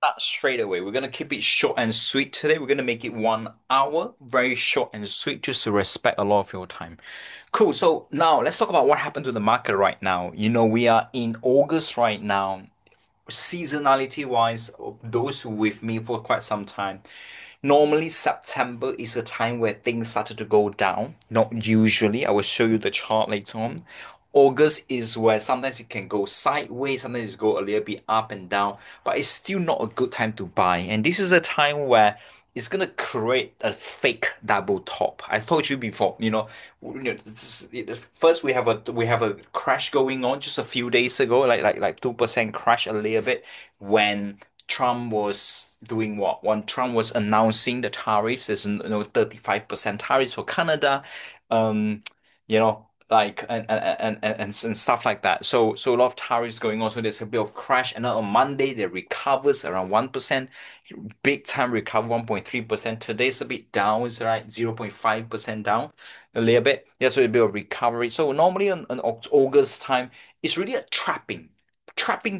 Start straight away. We're gonna keep it short and sweet today. We're gonna make it 1 hour, very short and sweet, just to respect a lot of your time. Cool. So now let's talk about what happened to the market right now. We are in August right now. Seasonality wise, those with me for quite some time. Normally, September is a time where things started to go down. Not usually. I will show you the chart later on. August is where sometimes it can go sideways, sometimes it go a little bit up and down, but it's still not a good time to buy. And this is a time where it's gonna create a fake double top. I told you before, first we have a crash going on just a few days ago, like 2% crash a little bit when Trump was doing what? When Trump was announcing the tariffs, there's 35% tariffs for Canada, and stuff like that. So a lot of tariffs going on. So there's a bit of crash, and then on Monday they recovers around 1%, big time recover 1.3%. Today's a bit down, it's right 0.5% down, a little bit. Yeah, so a bit of recovery. So normally on August time, it's really a trapping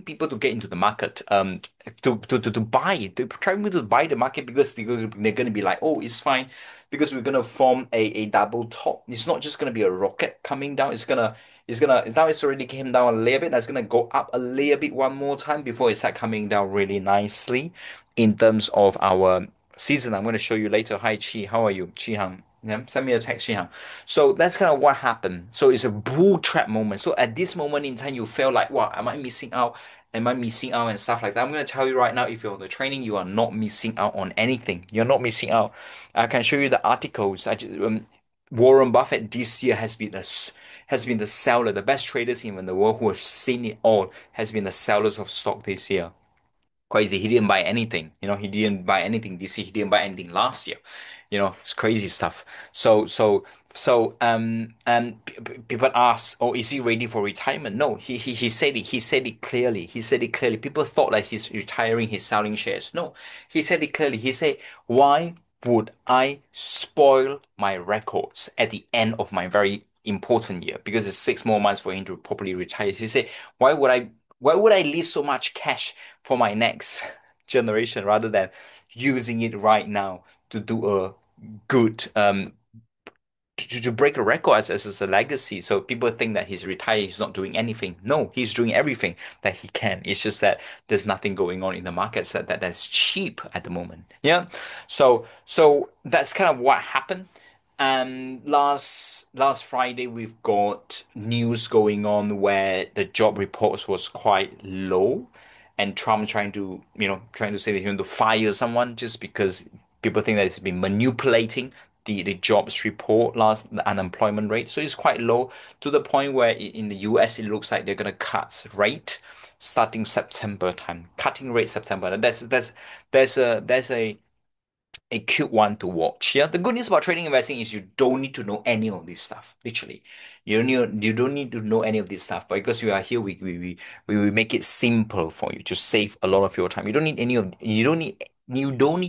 people to get into the market, to buy, to trapping people to buy the market because they're gonna be like, oh, it's fine because we're gonna form a double top. It's not just gonna be a rocket coming down. It's gonna now it's already came down a little bit. That's gonna go up a little bit one more time before it start coming down really nicely in terms of our season. I'm gonna show you later. Hi Chi, how are you? Chi Hang. Yeah, send me a text, Chi Hang. So that's kind of what happened. So it's a bull trap moment. So at this moment in time, you feel like, wow, am I missing out? Am I missing out and stuff like that? I'm going to tell you right now, if you're on the training, you are not missing out on anything. You're not missing out. I can show you the articles. Warren Buffett this year has been the seller, the best traders in the world who have seen it all has been the sellers of stock this year. Crazy. He didn't buy anything. He didn't buy anything this year. He didn't buy anything last year. It's crazy stuff. So, so, people ask, oh, is he ready for retirement? No, he said it. He said it clearly. He said it clearly. People thought that he's retiring, he's selling shares. No, he said it clearly. He said, why would I spoil my records at the end of my very important year? Because it's 6 more months for him to properly retire. He said, why would I why would I leave so much cash for my next generation rather than using it right now to do a good to break a record as a legacy. So people think that he's retired, he's not doing anything. No, he's doing everything that he can. It's just that there's nothing going on in the markets that's cheap at the moment. Yeah. So that's kind of what happened. And last Friday we've got news going on where the job reports was quite low, and Trump trying to say that he want to fire someone just because people think that it's been manipulating the jobs report, the unemployment rate. So it's quite low to the point where in the US it looks like they're gonna cut rate starting September time, cutting rate September. And that's a cute one to watch. Yeah, the good news about trading investing is you don't need to know any of this stuff. Literally, you don't need to know any of this stuff. But because you are here, we make it simple for you to save a lot of your time. You don't need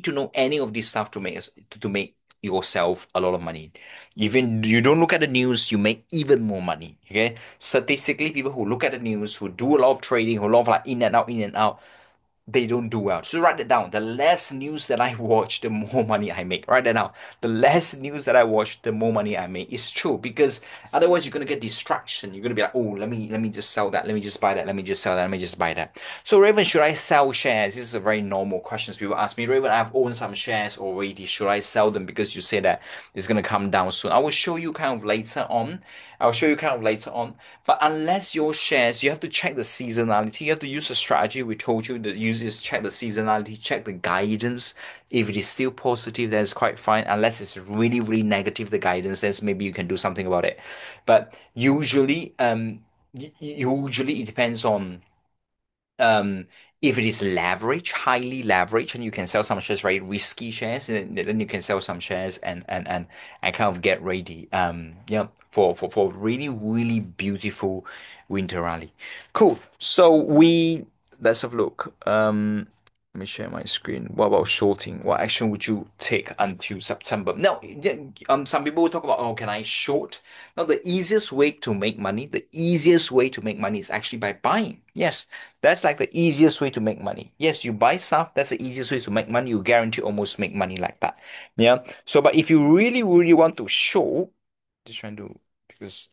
to know any of this stuff to make yourself a lot of money. Even you don't look at the news, you make even more money. Okay, statistically, people who look at the news, who do a lot of trading, who love like in and out, they don't do well. So write it down. The less news that I watch, the more money I make. Write that down. The less news that I watch, the more money I make. It's true because otherwise you're gonna get distraction. You're gonna be like, oh, let me just sell that. Let me just buy that. Let me just sell that. Let me just buy that. So Raven, should I sell shares? This is a very normal question people ask me. Raven, I've owned some shares already. Should I sell them because you say that it's gonna come down soon? I will show you kind of later on. I'll show you kind of later on. But unless your shares, you have to check the seasonality. You have to use the strategy we told you that uses check the seasonality, check the guidance. If it is still positive, then it's quite fine. Unless it's really, really negative, the guidance, then maybe you can do something about it. But usually it depends on um, if it is leverage, highly leveraged, and you can sell some shares, very risky shares, and then you can sell some shares and kind of get ready. Yeah, for really really beautiful winter rally. Cool. So let's have a look. Let me share my screen. What about shorting? What action would you take until September? Now, yeah, some people will talk about, oh, can I short? Now, the easiest way to make money, the easiest way to make money is actually by buying. Yes, that's like the easiest way to make money. Yes, you buy stuff, that's the easiest way to make money. You guarantee almost make money like that. Yeah. So, but if you really, really want to short, just trying to, because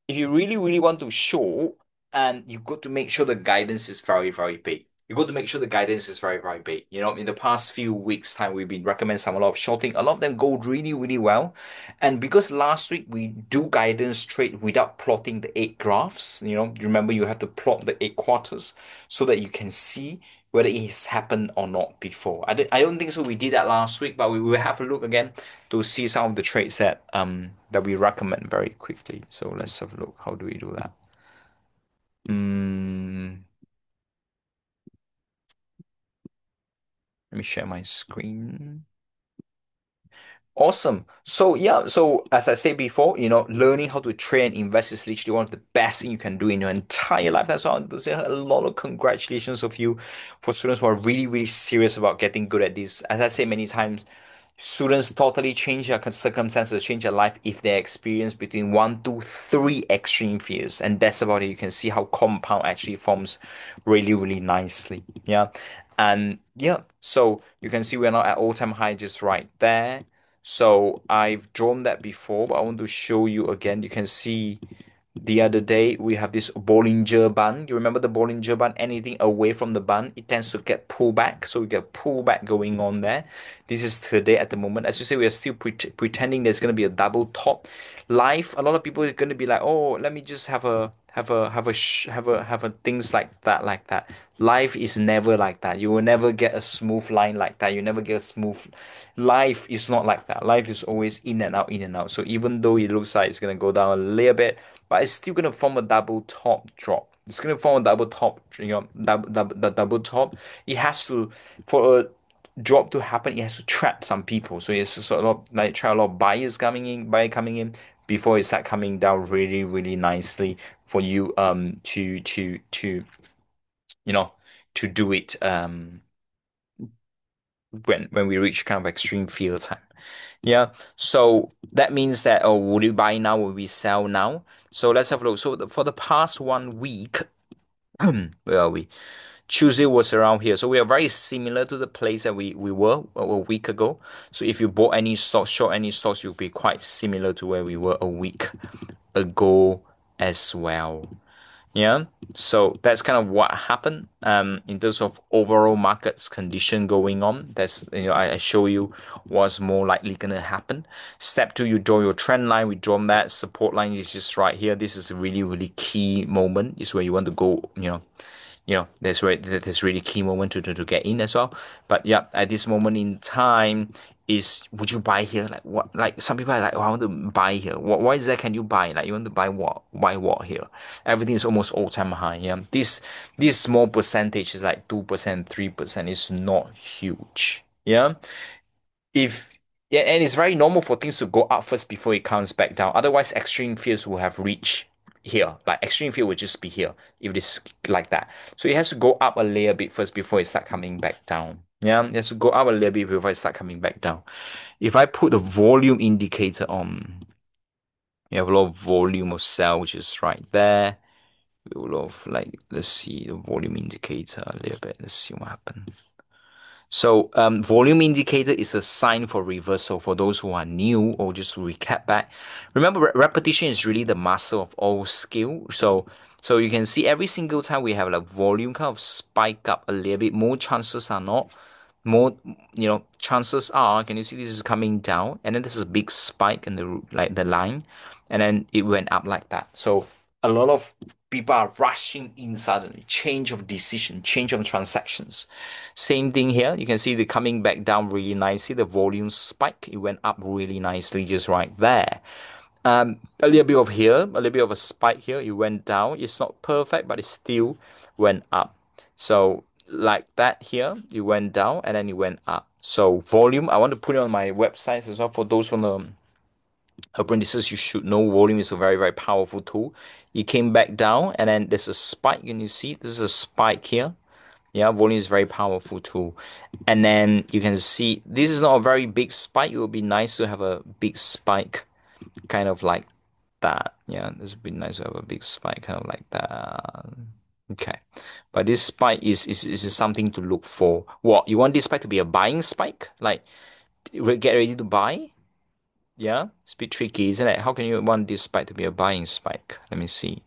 if you really, really want to show, and you got to make sure the guidance is very, very big. You got to make sure the guidance is very, very big. You know, in the past few weeks' time, we've been recommending some a lot of shorting. A lot of them go really, really well. And because last week we do guidance trade without plotting the eight graphs, you know, remember you have to plot the eight quarters so that you can see whether it has happened or not before. I don't think so. We did that last week, but we will have a look again to see some of the traits that we recommend very quickly. So let's have a look. How do we do that? Mm, let me share my screen. Awesome. So yeah, so as I said before, you know, learning how to trade and invest is literally one of the best thing you can do in your entire life. That's why I want to say a lot of congratulations of you for students who are really, really serious about getting good at this. As I say many times, students totally change their circumstances, change their life if they experience between one to three extreme fears. And that's about it. You can see how compound actually forms really, really nicely. Yeah. And yeah, so you can see we're not at all-time high just right there. So I've drawn that before, but I want to show you again. You can see the other day we have this Bollinger Band. You remember the Bollinger Band? Anything away from the band, it tends to get pulled back. So we get pullback going on there. This is today at the moment. As you say, we are still pretending there's going to be a double top. Life, a lot of people are going to be like, oh, let me just have a things like that. Life is never like that. You will never get a smooth line like that. You never get a smooth. Life is not like that. Life is always in and out, in and out. So even though it looks like it's gonna go down a little bit, but it's still gonna form a double top drop. It's gonna form a double top, you know, the double top. It has to, for a drop to happen, it has to trap some people. So it's sort of like try a lot of buyer coming in before it start coming down really, really nicely for you to you know to do it when we reach kind of extreme field time. Yeah. So that means that, oh, would we buy now? Will we sell now? So let's have a look. So for the past 1 week, where are we? Tuesday was around here. So we are very similar to the place that we were a week ago. So if you bought any stocks, short any stocks, you'll be quite similar to where we were a week ago as well. Yeah. So that's kind of what happened in terms of overall markets condition going on. That's, you know, I show you what's more likely gonna happen. Step two, you draw your trend line. We draw that support line is just right here. This is a really, really key moment. Is where you want to go, that's where that's really key moment to get in as well. But yeah, at this moment in time, is would you buy here? Like what? Like some people are like, oh, I want to buy here. What is that? Can you buy? Like you want to buy what? Buy what here? Everything is almost all-time high. Yeah, this small percentage is like 2%, 3%. It's not huge. Yeah, if yeah, and it's very normal for things to go up first before it comes back down. Otherwise, extreme fears will have reached here. Like extreme fear would just be here if it is like that. So it has to go up a layer bit first before it start coming back down. Yeah, it has to go up a little bit before it start coming back down. If I put the volume indicator on, you have a lot of volume of sell, which is right there. We will have like, let's see the volume indicator a little bit. Let's see what happens. So, volume indicator is a sign for reversal for those who are new, or just to recap back. Remember, repetition is really the master of all skill. So you can see every single time we have like volume kind of spike up a little bit, more chances are not, more, chances are, can you see this is coming down, and then this is a big spike in the line, and then it went up like that. So a lot of people are rushing in suddenly, change of decision, change of transactions. Same thing here. You can see the coming back down really nicely. The volume spike, it went up really nicely just right there. A little bit of here, a little bit of a spike here. It went down. It's not perfect, but it still went up. So like that here, it went down and then it went up. So volume, I want to put it on my website as well for those from the apprentices. You should know volume is a very, very powerful tool. It came back down and then there's a spike. Can you see? There's a spike here. Yeah, volume is very powerful too. And then you can see this is not a very big spike. It would be nice to have a big spike kind of like that. Yeah, this would be nice to have a big spike kind of like that. Okay. But this spike is something to look for. What, you want this spike to be a buying spike? Like get ready to buy? Yeah, it's a bit tricky, isn't it? How can you want this spike to be a buying spike? Let me see.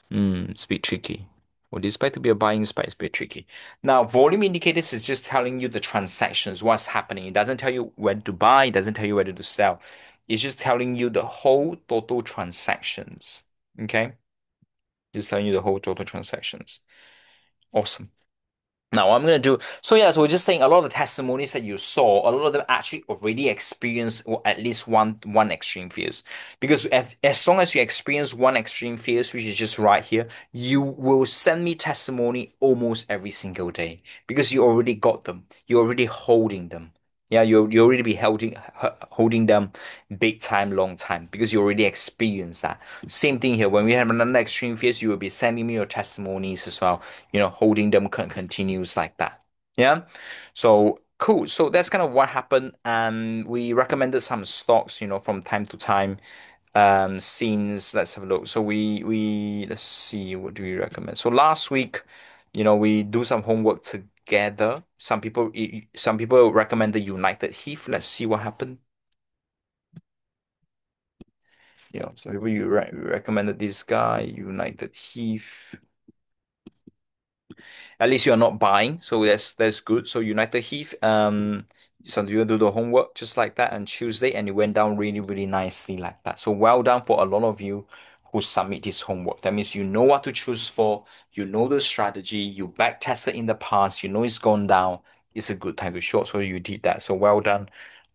It's a bit tricky. For this spike to be a buying spike, it's a bit tricky. Now, volume indicators is just telling you the transactions, what's happening. It doesn't tell you whether to buy, it doesn't tell you whether to sell. It's just telling you the whole total transactions. Okay? Just telling you the whole total transactions. Awesome. Now, what I'm going to do, so yeah, so we're just saying a lot of the testimonies that you saw, a lot of them actually already experienced at least one extreme fears. Because as long as you experience one extreme fears, which is just right here, you will send me testimony almost every single day because you already got them. You're already holding them. Yeah, you already be holding them big time, long time because you already experienced that. Same thing here. When we have another extreme phase, you will be sending me your testimonies as well. Holding them continues like that. Yeah. So cool. So that's kind of what happened. And we recommended some stocks, from time to time. Since let's have a look. So we let's see, what do we recommend? So last week, we do some homework together. Some people recommend the United Heath. Let's see what happened. Some people recommended this guy, United Heath. At least you're not buying, so that's good. So United Heath, some people do the homework just like that on Tuesday, and it went down really, really nicely like that. So well done for a lot of you who submit this homework. That means you know what to choose for, you know the strategy, you back tested in the past, you know it's gone down. It's a good time to short, so you did that. So well done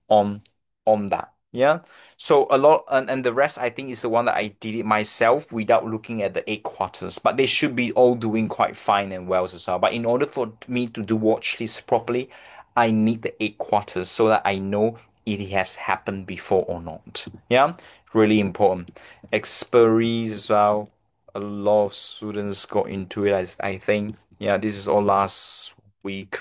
on on that. Yeah. So a lot, and the rest I think is the one that I did it myself without looking at the 8 quarters. But they should be all doing quite fine and well as well. But in order for me to do watch list properly, I need the 8 quarters so that I know it has happened before or not. Yeah, really important. Expiries as well. A lot of students got into it, I think. Yeah, this is all last week.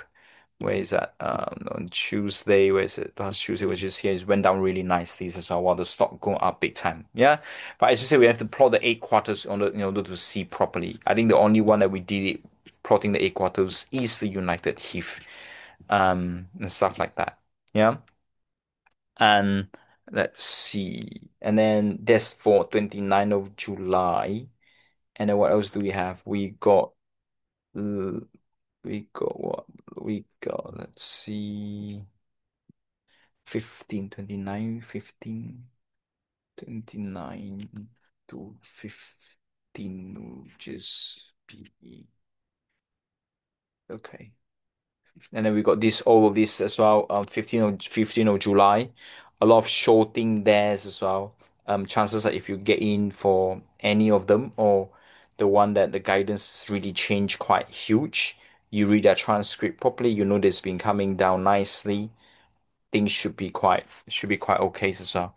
Where is that? On Tuesday, where is it? Last Tuesday was just here. It went down really nicely as well, while the stock going up big time. Yeah, but as you say, we have to plot the 8 quarters in order to see properly. I think the only one that we did it plotting the 8 quarters is the United Heath, and stuff like that. Yeah, and let's see, and then that's for 29th of July. And then what else do we have? Uh, we got what? We got, let's see. 15, 29, 15, 29 to 15 will just be okay. And then we got all of this as well. 15 of July. A lot of shorting there as well. Chances are if you get in for any of them or the one that the guidance really changed quite huge, you read that transcript properly, you know this been coming down nicely. Things should be quite okay as well.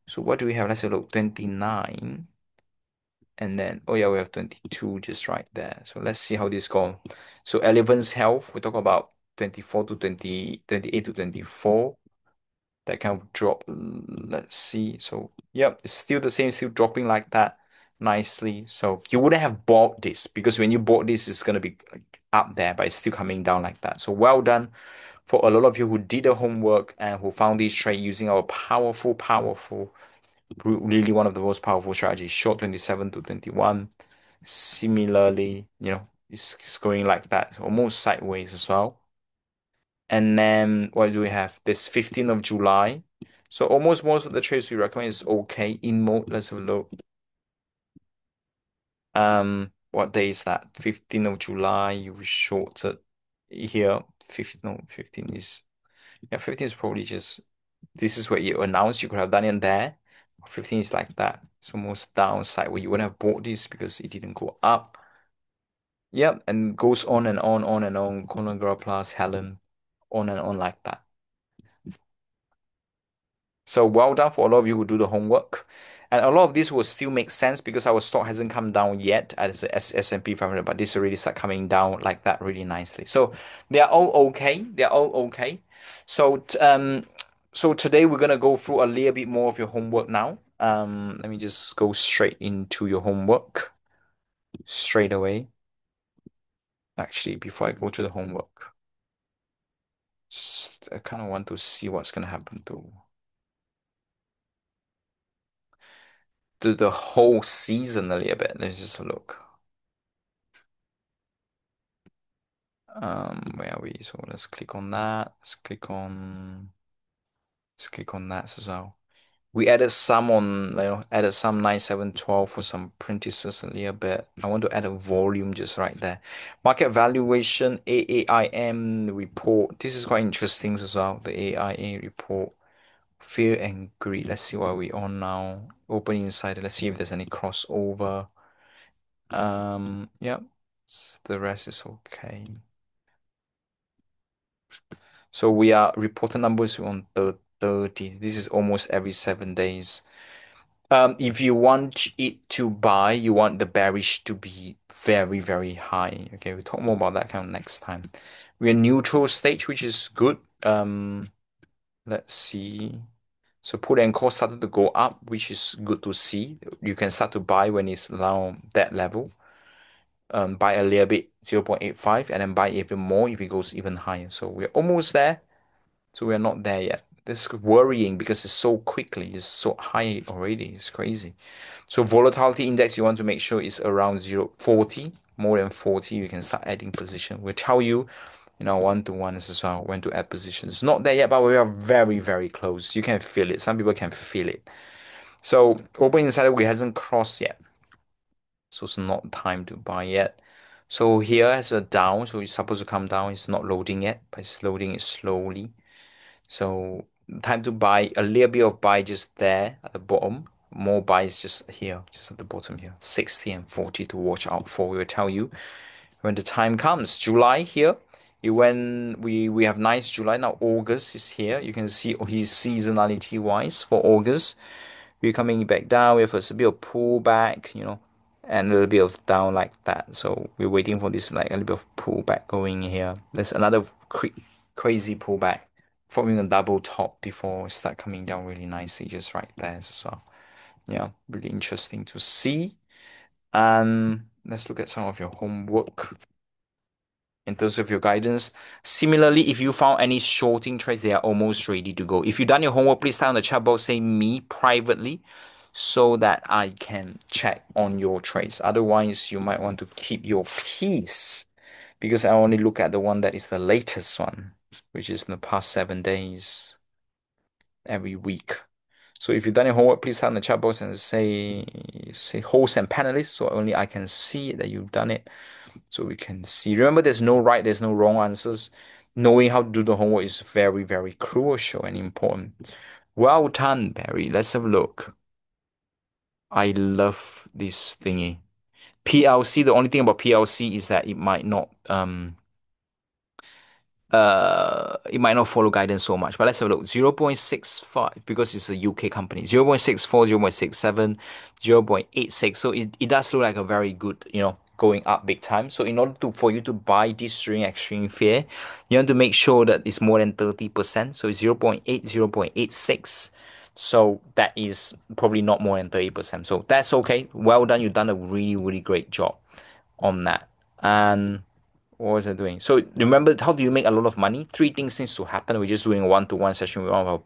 So what do we have? Let's have a look. 29. And then, oh yeah, we have 22 just right there. So let's see how this goes. So Eleven's health, we talk about 24 to 20, 28 to 24. That kind of drop. Let's see. So, yep, it's still the same, still dropping like that nicely. So you wouldn't have bought this because when you bought this, it's going to be like up there, but it's still coming down like that. So well done for a lot of you who did the homework and who found this trade using our powerful, powerful, really one of the most powerful strategies, short 27 to 21. Similarly, it's going like that, it's almost sideways as well. And then what do we have? This 15th of July. So almost most of the trades we recommend is okay in mode. Let's have a look. What day is that? 15th of July. You shorted here. 15, no, 15 is, yeah, 15 is probably just, this is what you announced. You could have done it there. 15 is like that. It's almost downside where you wouldn't have bought this because it didn't go up. Yep, and goes on and on and on. Conagra plus Helen, on and on like that. So well done for all of you who do the homework. And a lot of this will still make sense because our stock hasn't come down yet as the S&P 500, but this already start coming down like that really nicely. So they are all okay. They are all okay. So so today we're gonna go through a little bit more of your homework now. Let me just go straight into your homework straight away. Actually, before I go to the homework, just, I kind of want to see what's gonna happen to the whole season a little bit. Let's just look. Where are we? So let's click on that. Let's click on that as well. We added some on, added some 9712 for some apprentices a little bit. I want to add a volume just right there. Market valuation, AAIM report. This is quite interesting as well. The AIA report. Fear and greed. Let's see what we're on now. Open insider. Let's see if there's any crossover. Yeah. The rest is okay. So we are reported numbers on 30. This is almost every 7 days. If you want it to buy, you want the bearish to be very, very high. Okay, we'll talk more about that kind of next time. We're neutral stage, which is good. Let's see. So put and call started to go up, which is good to see. You can start to buy when it's around that level. Buy a little bit 0.85 and then buy even more if it goes even higher. So we're almost there. So we're not there yet. This is worrying because it's so quickly, it's so high already. It's crazy. So volatility index, you want to make sure it's around 0.40, more than 40, you can start adding position. We'll tell you, one-to-ones as well, when to add positions. Not there yet, but we are very, very close. You can feel it. Some people can feel it. So open insider, we hasn't crossed yet. So it's not time to buy yet. So here has a down, so it's supposed to come down. It's not loading yet, but it's loading it slowly. So time to buy a little bit of buy just there at the bottom. More buys just here, just at the bottom here. 60 and 40 to watch out for. We will tell you when the time comes. July here. When we have nice July now. August is here. You can see his seasonality wise for August. We're coming back down. We have a bit of pullback, and a little bit of down like that. So we're waiting for this like a little bit of pullback going here. There's another crazy pullback, forming a double top before start coming down really nicely, just right there as well. Yeah, really interesting to see. And let's look at some of your homework in terms of your guidance. Similarly, if you found any shorting trades, they are almost ready to go. If you've done your homework, please type on the chat box, say me privately, so that I can check on your trades. Otherwise, you might want to keep your peace because I only look at the one that is the latest one, which is in the past 7 days every week. So if you've done your homework, please type in the chat box and say host and panelists, so only I can see that you've done it. So we can see. Remember, there's no right, there's no wrong answers. Knowing how to do the homework is very, very crucial and important. Well done, Barry. Let's have a look. I love this thingy. PLC, the only thing about PLC is that it might not follow guidance so much. But let's have a look. 0.65 because it's a UK company. 0.64, 0.67, 0.86. So it does look like a very good, going up big time. So in order for you to buy this during extreme fear, you have to make sure that it's more than 30%. So it's 0.8, 0.86. So that is probably not more than 30%. So that's okay. Well done. You've done a really, really great job on that. And what was I doing? So remember, how do you make a lot of money? Three things needs to happen. We're just doing a one-to-one session with one of our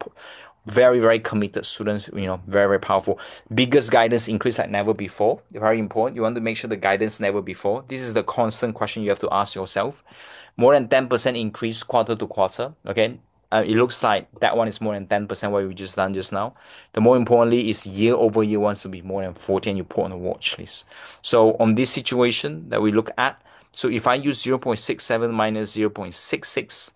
very, very committed students, very, very powerful. Biggest guidance increase like never before. Very important. You want to make sure the guidance never before. This is the constant question you have to ask yourself. More than 10% increase quarter to quarter. Okay. It looks like that one is more than 10% what we just done just now. The more importantly is year over year wants to be more than 40 and you put on a watch list. So on this situation that we look at, so if I use 0.67 minus 0.66,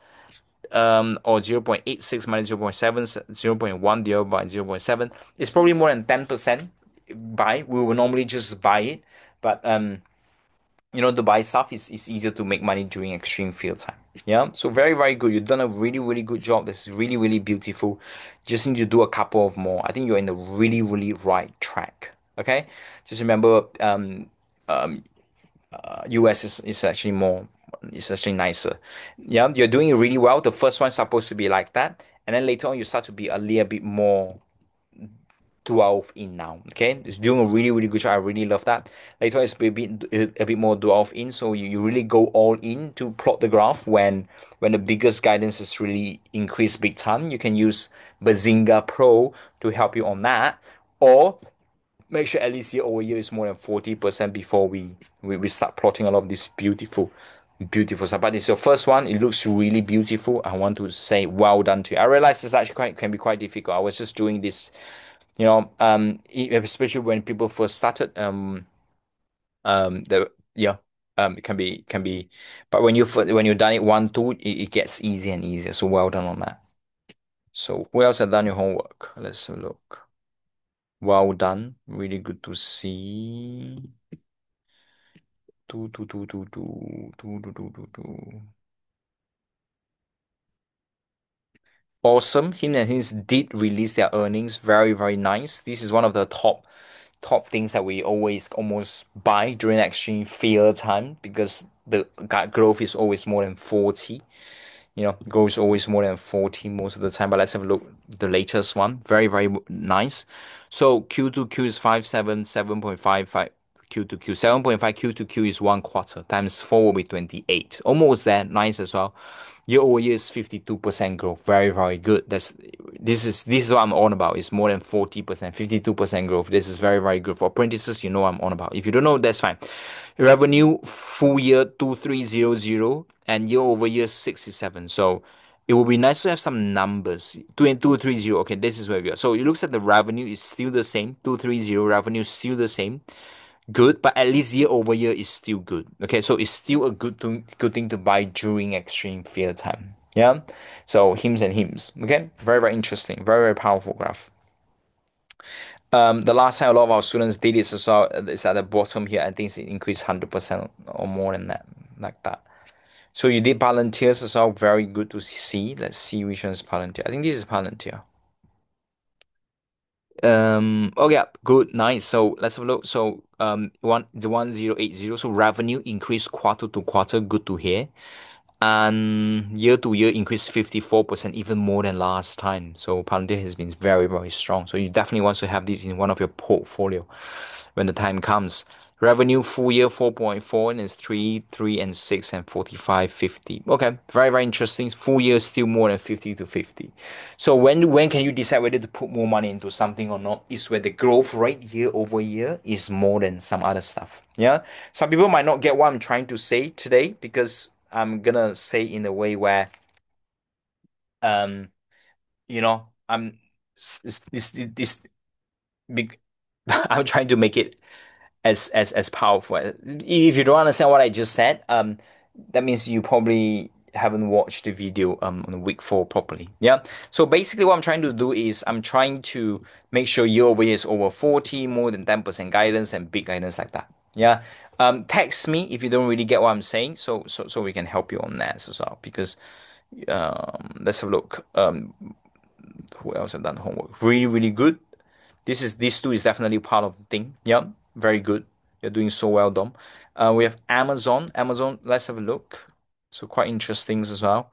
or 0.86 minus 0.7, 0.1 divided by 0.7, it's probably more than 10% buy. We will normally just buy it, but to buy stuff is easier to make money during extreme field time. Yeah. So very, very good. You've done a really, really good job. This is really, really beautiful. Just need to do a couple of more. I think you're in the really, really right track. Okay. Just remember, um, US is actually more, it's actually nicer. Yeah. You're doing it really well. The first one's supposed to be like that. And then later on, you start to be a little bit more 12 in now. Okay, it's doing a really, really good job. I really love that. Later on, it's a bit more 12 in, so you really go all in to plot the graph when the biggest guidance is really increased big time. You can use Bazinga Pro to help you on that, or make sure at least year over year is more than 40% before we start plotting a lot of this beautiful stuff. But it's your first one. It looks really beautiful. I want to say well done to you. I realize this actually can be quite difficult. I was just doing this, especially when people first started, the yeah, it can be, but when you've done it one, two, it gets easier and easier. So well done on that. So who else have done your homework? Let's have a look. Well done. Really good to see. Do, do, do, do, do, do, do, do, do, do. Awesome. Him and his did release their earnings. Very, very nice. This is one of the top things that we always almost buy during extreme fear time because the growth is always more than 40. Growth is always more than 40 most of the time. But let's have a look. The latest one. Very, very nice. So Q to Q is 57, 7.55 Q to Q. 7.5 Q to Q is one quarter times 4 will be 28. Almost there. Nice as well. Year over year is 52% growth. Very, very good. This is what I'm on about. It's more than 40%, 52% growth. This is very, very good. For apprentices, I'm on about. If you don't know, that's fine. Revenue full year 2300 and year over year 67. So it would be nice to have some numbers. 2 and 230. Okay, this is where we are. So it looks like the revenue is still the same. 230 revenue is still the same, good, but at least year over year is still good. Okay, so it's still a good thing to buy during extreme fear time. Yeah. So hymns and hymns. Okay, very, very interesting, very, very powerful graph. The last time a lot of our students did it as well, it's at the bottom here. I think it increased 100% or more than that, like that. So you did Palantirs as well. Very good to see. Let's see which one is Palantir. I think this is Palantir. Oh yeah, good, nice. So let's have a look. So the 1080. So revenue increased quarter to quarter, good to hear. And year to year increased 54%, even more than last time. So Palantir has been very, very strong. So you definitely want to have this in one of your portfolio when the time comes. Revenue full year 4.4 and it's 3, 3 and 6 and 45, 50. Okay, very, very interesting. Full year still more than 50 to 50. So when can you decide whether to put more money into something or not? Is where the growth rate year over year is more than some other stuff. Yeah. Some people might not get what I'm trying to say today because I'm gonna say in a way where um I'm this big I'm trying to make it as powerful. If you don't understand what I just said, that means you probably haven't watched the video on week 4 properly. Yeah. So basically what I'm trying to do is I'm trying to make sure year over year is over 40, more than 10% guidance and big guidance like that. Yeah. Text me if you don't really get what I'm saying, so we can help you on that as well. Because let's have a look. Who else have done homework? Really, really good. These two is definitely part of the thing. Yeah, very good. You're doing so well, Dom. We have Amazon. Amazon, let's have a look. So quite interesting as well.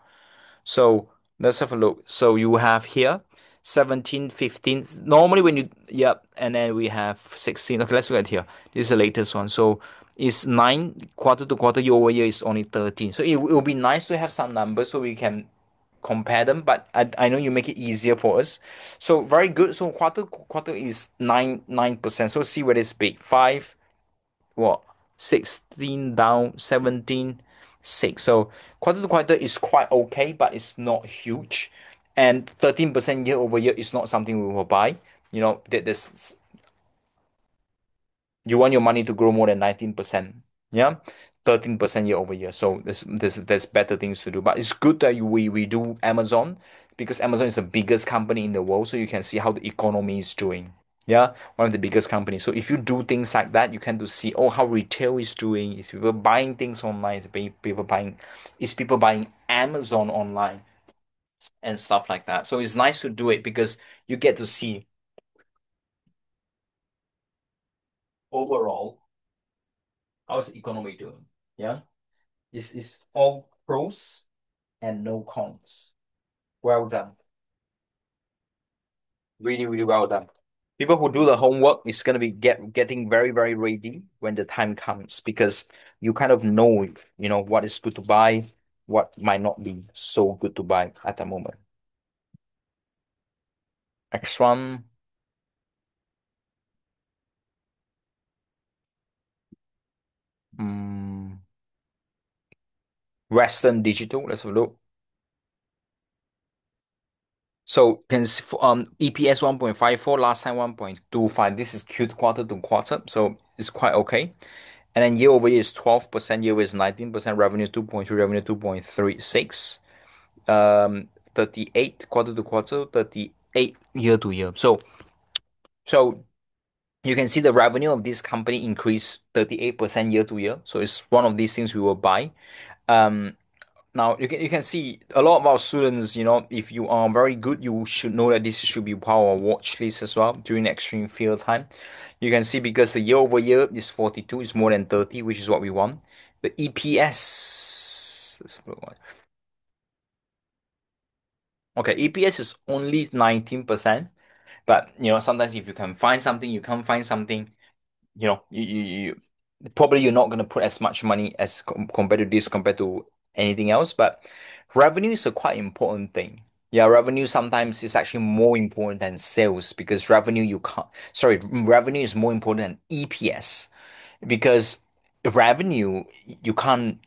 So let's have a look. So you have here 17, 15. Normally when you, yep, and then we have 16. Okay, let's look at here. This is the latest one. So it's 9 quarter to quarter, year over year is only 13. So it will be nice to have some numbers so we can compare them, but I know you make it easier for us. So very good. So quarter is 9%. So see whether it's big. 5, what? 16 down, 17, 6. So quarter to quarter is quite okay, but it's not huge. And 13% year over year is not something we will buy. That there's you want your money to grow more than 19%. Yeah. 13% year over year. So there's better things to do. But it's good that we do Amazon because Amazon is the biggest company in the world. So you can see how the economy is doing. Yeah, one of the biggest companies. So if you do things like that, you can to see, oh, how retail is doing. Is people buying things online? Is people buying Amazon online and stuff like that. So it's nice to do it because you get to see overall how's the economy doing. Yeah, it's all pros and no cons. Well done. Really, really well done. People who do the homework is gonna be getting very, very ready when the time comes because you kind of know, what is good to buy, what might not be so good to buy at the moment. Next one, mm, Western Digital. Let's have a look. So can EPS 1.54, last time 1.25. This is cute quarter to quarter, so it's quite okay. And then year over year is 12%, year over is 19%, revenue 2.3, revenue 2.36. 38 quarter to quarter, 38 year to year. So you can see the revenue of this company increased 38% year to year. So it's one of these things we will buy. Um, Now you can see a lot of our students, if you are very good, you should know that this should be part of our watch list as well during extreme field time. You can see because the year over year is 42, is more than 30, which is what we want. The EPS, let's have a look. Okay, EPS is only 19%. But sometimes if you can find something, you can't find something, probably you're not gonna put as much money as compared to this compared to anything else. But revenue is a quite important thing. Yeah, revenue sometimes is actually more important than sales because revenue you can't, sorry, revenue is more important than EPS because revenue you can't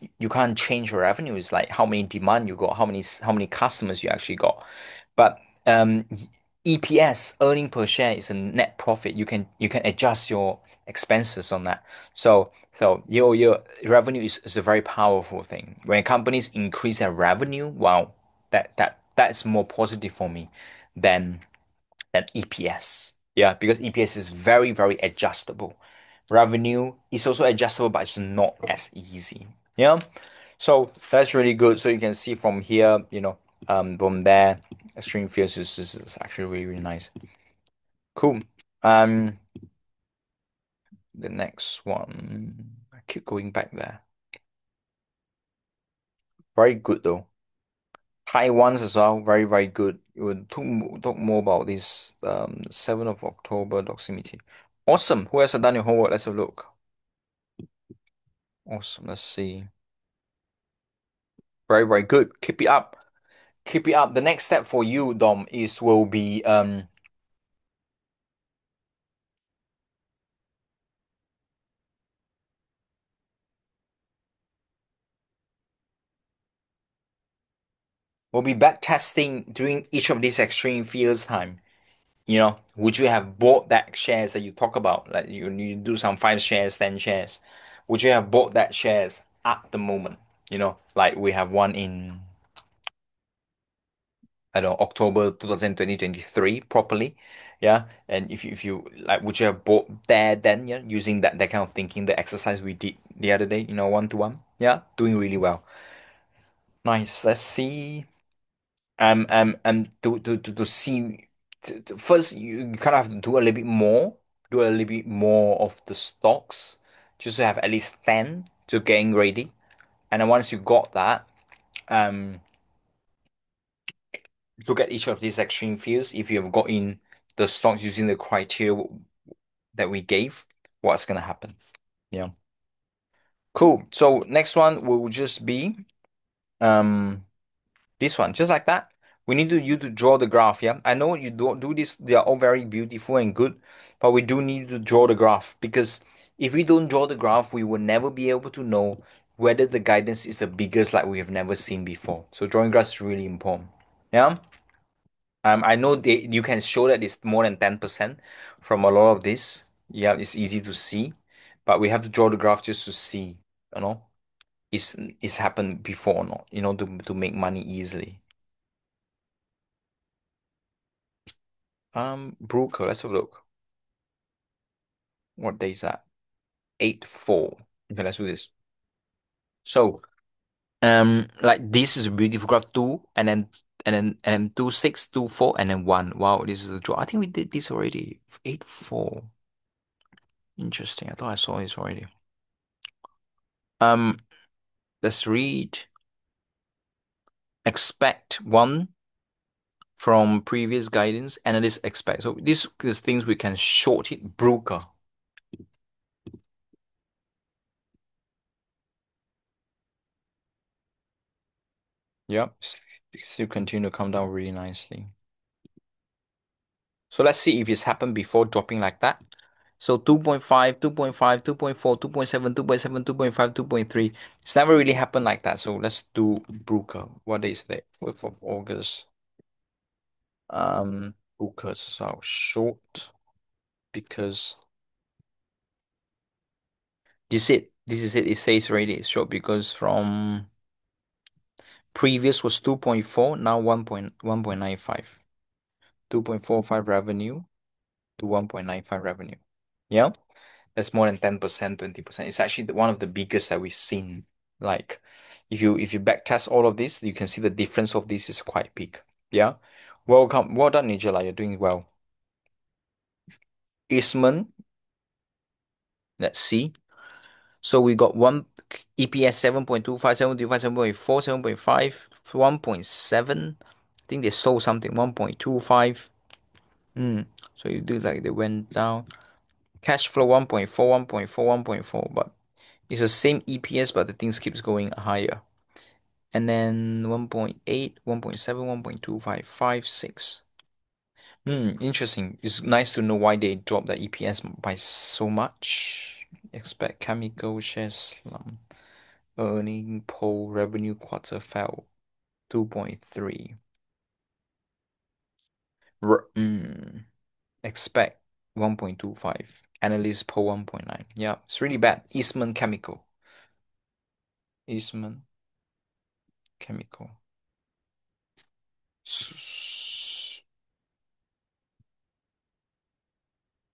change your revenue. It's like how many demand you got, how many customers you actually got. But EPS, earning per share, is a net profit. You can adjust your expenses on that. So your revenue is a very powerful thing. When companies increase their revenue, wow, that's more positive for me than EPS. Yeah, because EPS is very, very adjustable. Revenue is also adjustable, but it's not as easy. Yeah. So that's really good. So you can see from here, from there, extreme fears is actually really, really nice. Cool. Um, the next one, I keep going back there. Very good though. Taiwan's as well, very, very good. We'll talk more about this 7th of October doximity. Awesome. Who has done your homework? Let's have a look. Awesome. Let's see. Very, very good. Keep it up. Keep it up. The next step for you, Dom, is will be back testing during each of these extreme fields time. Would you have bought that shares that you talk about? Like you do some 5 shares, 10 shares. Would you have bought that shares at the moment? Like we have one in, I don't know, October 2023 properly. Yeah. And if you like, would you have bought there then, yeah, using that kind of thinking, the exercise we did the other day, 1 to 1. Yeah, doing really well. Nice. Let's see. To see first you kind of have to do a little bit more of the stocks, just to have at least 10 to getting ready. And then once you got that, um, look at each of these extreme fields. If you have got in the stocks using the criteria that we gave, what's gonna happen? Yeah. Cool. So next one will just be um this one, just like that. We need you to draw the graph, yeah? I know you don't do this, they are all very beautiful and good, but we do need to draw the graph because if we don't draw the graph, we will never be able to know whether the guidance is the biggest like we have never seen before. So drawing graphs is really important. Yeah. I know you can show that it's more than 10% from a lot of this. Yeah, it's easy to see, but we have to draw the graph just to see, you know, it's happened before or not, to make money easily. Brooker, let's have a look. What day is that? 8/4. Okay, let's do this. So, like this is a beautiful graph two, and then 2, 6, 2, 4, and then one. Wow, this is a draw. I think we did this already. 8/4. Interesting. I thought I saw this already. Um, let's read. Expect one from previous guidance. Analysts expect. So these is things we can short it. Broker. Yep. Still continue to come down really nicely. So let's see if it's happened before dropping like that. So 2.5, 2.5, 2.4, 2.7, 2.7, 2.5, 2.3. It's never really happened like that. So let's do Brooker. What day is today? 4th of August. Brooker. So short because this is it. It says already it's short because from previous was 2.4, now 1.95. 2.45 revenue to 1.95 revenue. Yeah. That's more than 10%, 20%. It's actually one of the biggest that we've seen. Like if you backtest all of this, you can see the difference of this is quite big. Yeah. Welcome. Well done, Nigella. You're doing well. Eastman, let's see. So we got one EPS 7.25, 7.25, 7.4, 7.5, 1.7. I think they sold something 1.25. So you do like they went down. Cash flow 1.4, 1.4, 1.4, but it's the same EPS, but the things keeps going higher. And then 1.8, 1.7, 1.25, 5, 6. Interesting. It's nice to know why they dropped the EPS by so much. Expect chemical shares slump. Earning poll revenue quarter fell 2.3. Expect 1.25. Analyst poll 1.9. Yeah, it's really bad. Eastman Chemical. Eastman Chemical.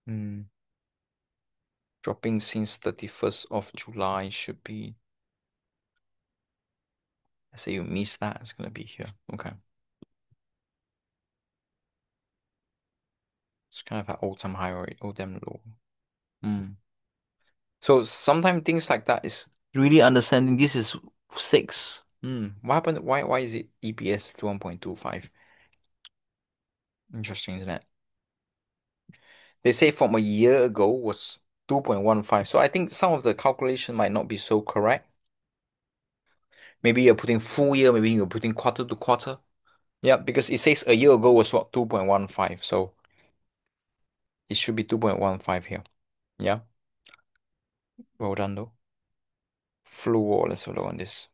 Hmm. Dropping since 31st of July should be. Let's say you miss that, it's gonna be here. Okay. It's kind of an all-time high or all-time low. Hmm. So sometimes things like that is really understanding this is 6. What happened? Why is it EPS to 1.25? Interesting, isn't it? They say from a year ago was 2.15. So I think some of the calculation might not be so correct. Maybe you're putting full year, maybe you're putting quarter to quarter. Yeah, because it says a year ago was what 2.15. So it should be 2.15 here. Yeah. Well done though. Fluor, let's have a look on this.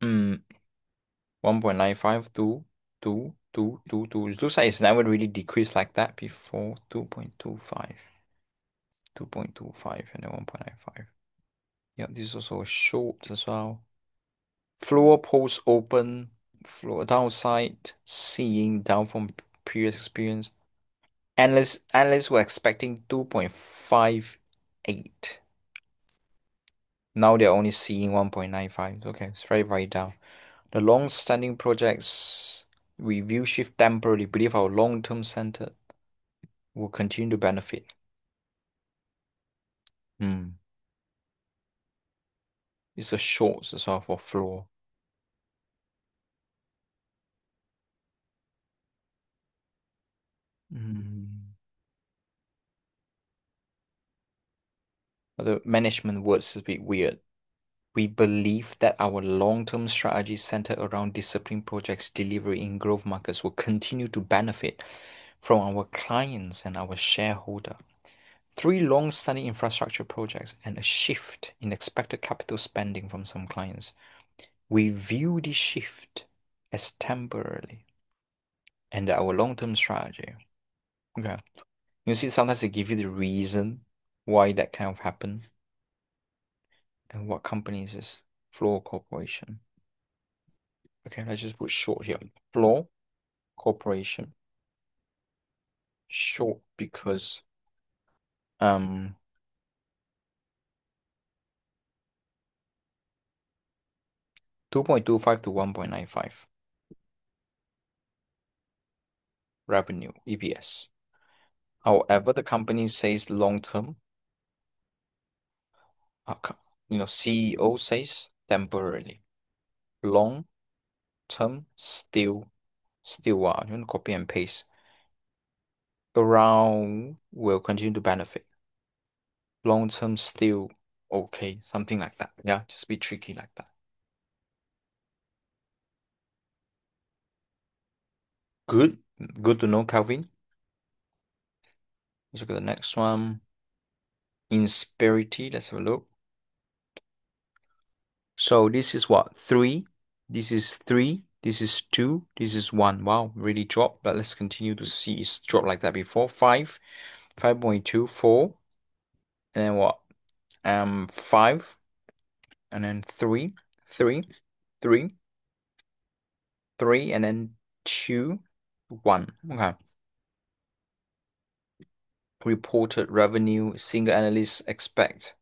1.95 to 2. It looks like it's never really decreased like that before. 2.25. 2.25 and then 1.95. Yeah, this is also a short as well. Floor post open, floor downside, seeing down from previous experience. Analysts were expecting 2.58. Now they're only seeing 1.95. Okay, it's very, very down. The long-standing projects review shift temporarily. Believe our long-term center will continue to benefit. Hmm. It's a short as well for floor. Hmm. But the management words is a bit weird. We believe that our long-term strategy centered around disciplined projects delivery in growth markets will continue to benefit from our clients and our shareholder. 3 long-standing infrastructure projects and a shift in expected capital spending from some clients. We view this shift as temporarily and our long-term strategy. Okay. You see, sometimes they give you the reason why that kind of happened and what company is this? Floor Corporation. Okay, let's just put short here. Floor. Corporation. Short because um 2.25 to 1.95 revenue, EPS. However, the company says long term, CEO says temporarily. Long term, still, you want to copy and paste. Around will continue to benefit. Long term, still okay. Something like that. Yeah, just be tricky like that. Good. Good to know, Calvin. Let's look at the next one. Insperity. Let's have a look. So this is what? Three. This is three. This is two. This is one. Wow, really dropped. But let's continue to see it's dropped like that before. Five. 5.24. And then what? Five. And then three. Three. Three. Three. And then two. One. Okay. Reported revenue. Single analysts expect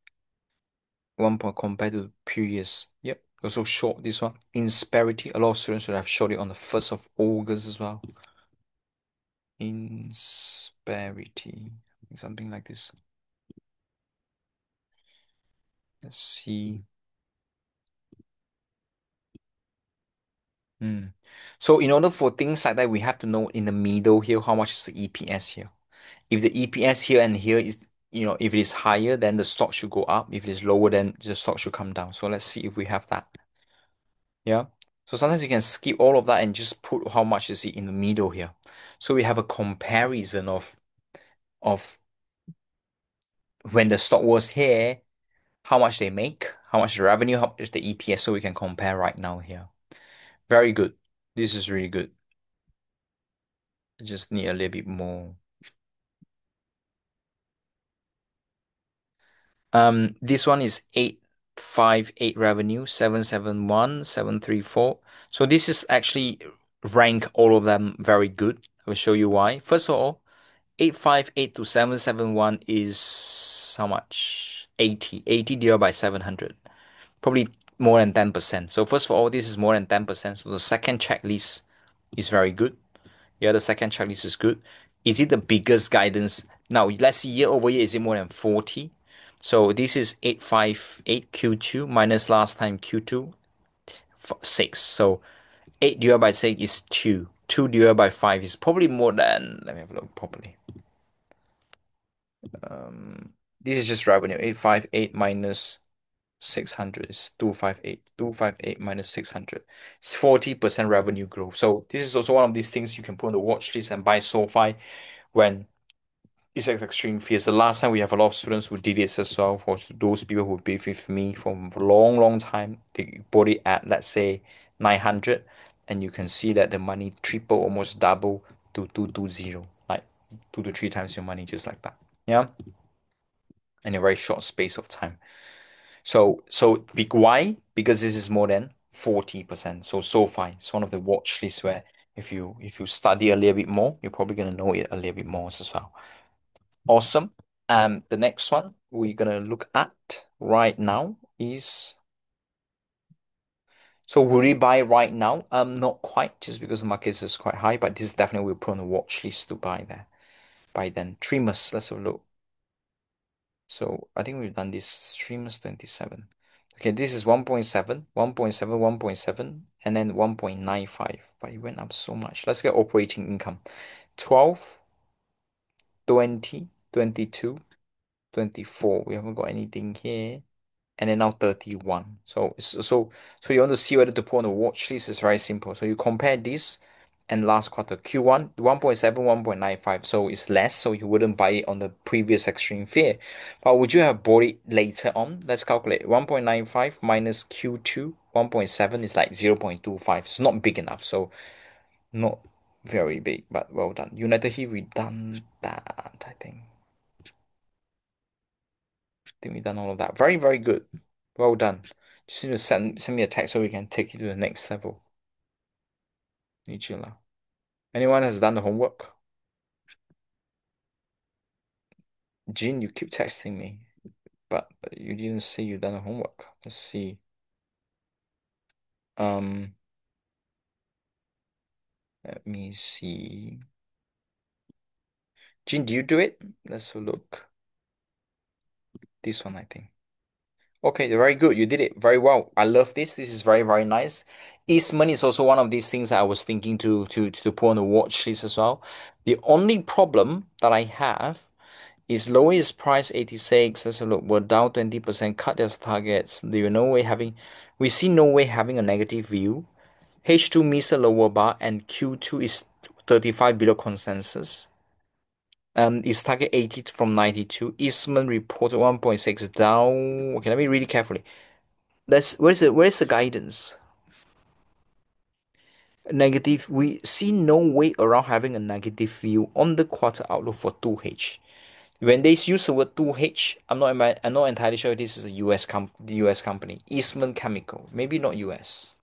1 point compared to the previous. Yep. Also short this one. Insperity. A lot of students should have short it on the 1st of August as well. Insperity. Something like this. Let's see. Hmm. So in order for things like that, we have to know in the middle here how much is the EPS here. If the EPS here and here is, if it is higher, then the stock should go up. If it is lower, then the stock should come down. So let's see if we have that. Yeah. So sometimes you can skip all of that and just put how much is it in the middle here. So we have a comparison of when the stock was here, how much they make, how much the revenue, how much is the EPS, so we can compare right now here. Very good. This is really good. I just need a little bit more. This one is 858 revenue, 771, 734. So this is actually rank all of them very good. I will show you why. First of all, 858 to 771 is how much? 80. 80 divided by 700. Probably more than 10%. So first of all, this is more than 10%. So the second checklist is very good. Yeah, the second checklist is good. Is it the biggest guidance? Now, let's see year over year, is it more than 40? So this is 858 Q2 minus last time Q2, 6. So 8 divided by 6 is 2. 2 divided by 5 is probably more than, let me have a look properly. This is just revenue. 858 minus 600 is 258. 258 minus 600. It's 40% revenue growth. So this is also one of these things you can put on the watch list and buy SoFi when it's like extreme fears. The last time we have a lot of students who did this as well. For those people who be with me for a long, long time, they bought it at, let's say, 900, and you can see that the money triple, almost double to 220, like 2 to 3 times your money, just like that. Yeah, in a very short space of time. So big why? Because this is more than 40%. So far, it's one of the watch lists where if you study a little bit more, you're probably gonna know it a little bit more as well. Awesome. The next one we're gonna look at right now is, so will we buy right now? Not quite, just because the market is quite high, but this definitely will put on the watch list to buy there. By then. Trimmers, let's have a look. So I think we've done this Trimmers 27. Okay, this is 1.7, 1.7, 1.7, and then 1.95. But it went up so much. Let's get operating income. 12, 20, 22, 24. We haven't got anything here. And then now 31. So you want to see whether to put on the watch list is very simple. So you compare this and last quarter Q1 1.7, 1.95. So it's less, so you wouldn't buy it on the previous extreme fear. But would you have bought it later on? Let's calculate. 1.95 minus Q2 1.7 is like 0.25. It's not big enough, so not very big, but well done. United Heat, we done that, I think. Think we've done all of that. Very, very good. Well done. Just need to send me a text so we can take you to the next level. 你去了。Anyone has done the homework? Jean, you keep texting me, but you didn't say you done the homework. Let's see. Um, let me see. Jean, do you do it? Let's have a look. This one, I think. Okay, very good. You did it very well. I love this. This is very, very nice. Eastman is also one of these things I was thinking to put on the watch list as well. The only problem that I have is lowest price 86. Let's have a look. We're down 20%, cut their targets. There no way having we see no way having a negative view. H2 meets a lower bar and Q2 is 35 below consensus. Is target 80 from 92. Eastman reported 1.6 down. Okay, let me read it carefully. Where's the guidance? Negative. We see no way around having a negative view on the quarter outlook for 2H. When they use the word 2H, I'm not entirely sure if this is a US company. Eastman Chemical. Maybe not US.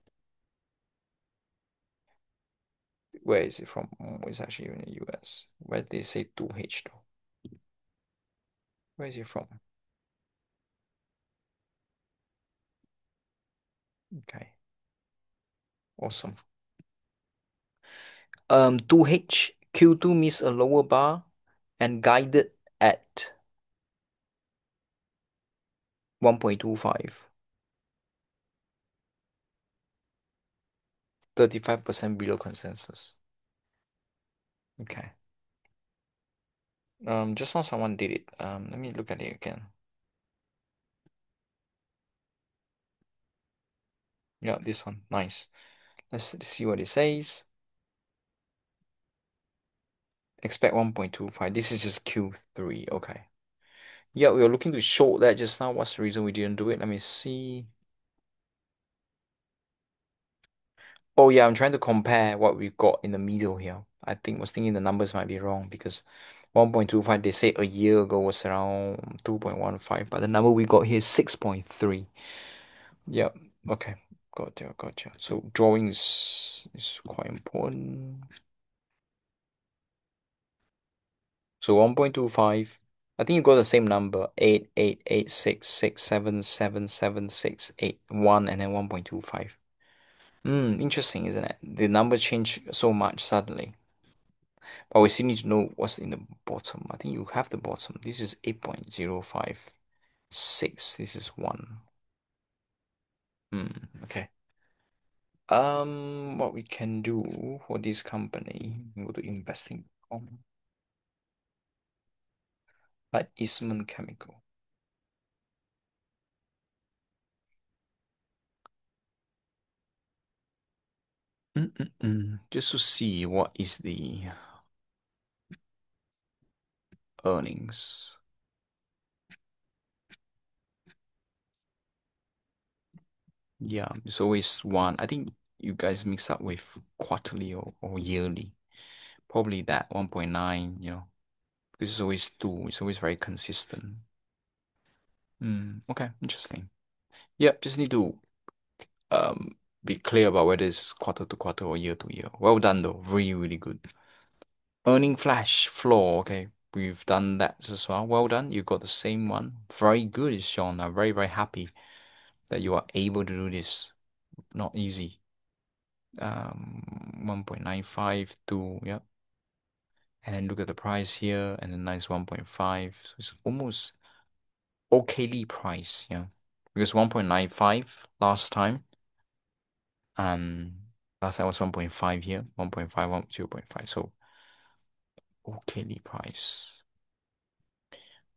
Where is it from? Oh, it's actually in the US. Where they say 2H though? Where is it from? Okay. Awesome. 2H Q2 means a lower bar and guided at 1.25. 35% below consensus. Okay. Just now someone did it. Let me look at it again. Yeah, this one. Nice. Let's see what it says. Expect 1.25. This is just Q3. Okay. Yeah, we were looking to short that just now. What's the reason we didn't do it? Let me see. Oh yeah, I'm trying to compare what we've got in the middle here. Was thinking the numbers might be wrong because 1.25 they said a year ago was around 2.15, but the number we got here is 6.3. Yep. Okay. Gotcha, gotcha. So drawing is quite important. So 1.25. I think you got the same number. 8, 8, 8, 6, 6, 7, 7, 7, 6, 8, 1, and then 1.25. Interesting, isn't it? The number changed so much suddenly. But we still need to know what's in the bottom. I think you have the bottom. This is 8.056. This is 1. Okay. What we can do for this company, go to investing. Like Eastman Chemical. Just to see what is the earnings. Yeah, it's always one. I think you guys mix up with quarterly or yearly. Probably that 1.9, because it's always two. It's always very consistent. Okay, interesting. Yep, just need to be clear about whether it's quarter to quarter or year to year. Well done though. Really, really good. Earning flash floor. Okay, we've done that as well. Well done. You got the same one. Very good, Sean. I'm very, very happy that you are able to do this. Not easy. 1.95 to, yeah. And then look at the price here, and then nice 1.5. So it's almost okayly priced, yeah. Because 1.95 last time, um, last time was 1.5 here, 1.5, 0.5. So okayly priced.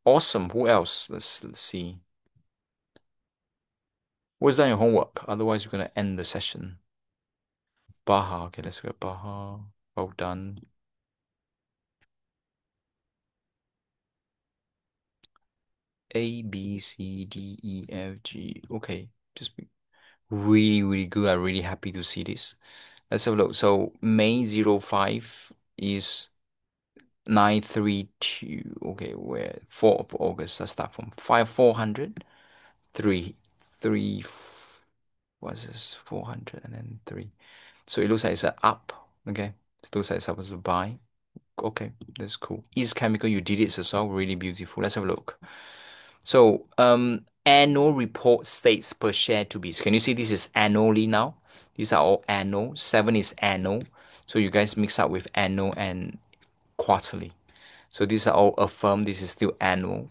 Awesome. Who else? Let's see. What's done your homework? Otherwise, we're gonna end the session. Baha. Okay, let's go Baha. Well done. A, B, C, D, E, F, G. Okay, really, really good. I'm really happy to see this. Let's have a look. So May 05 is 932. Okay, where 4th of August. Let's start from 400, 3, what's this? 400 and then 3. So it looks like it's an up. Okay. Looks like supposed to buy. Okay, that's cool. East Chemical, you did it as well. Really beautiful. Let's have a look. So, annual report states per share to be. So can you see this is annually now? These are all annual. Seven is annual. So you guys mix up with annual and quarterly. So these are all affirmed. This is still annual.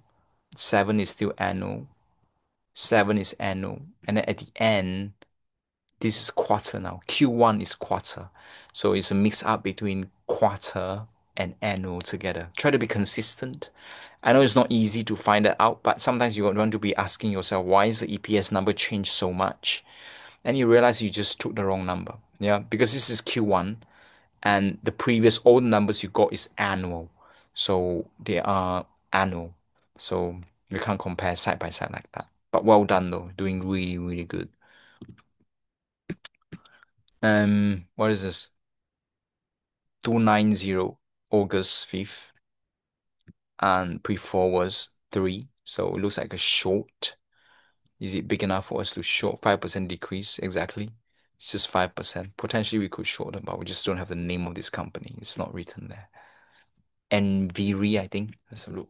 Seven is still annual. Seven is annual. And then at the end, this is quarter now. Q1 is quarter. So it's a mix up between quarter and annual together. Try to be consistent. I know it's not easy to find that out, but sometimes you want to be asking yourself, why is the EPS number changed so much? And you realize you just took the wrong number. Yeah, because this is Q1 and the previous old numbers you got is annual. So they are annual. So you can't compare side by side like that. But well done though, doing really, really good. What is this? 290 August 5th and pre-4 was 3. So it looks like a short. Is it big enough for us to short 5% decrease? Exactly. It's just 5%. Potentially we could short them, but we just don't have the name of this company. It's not written there. Nviri, I think. Let's have a look.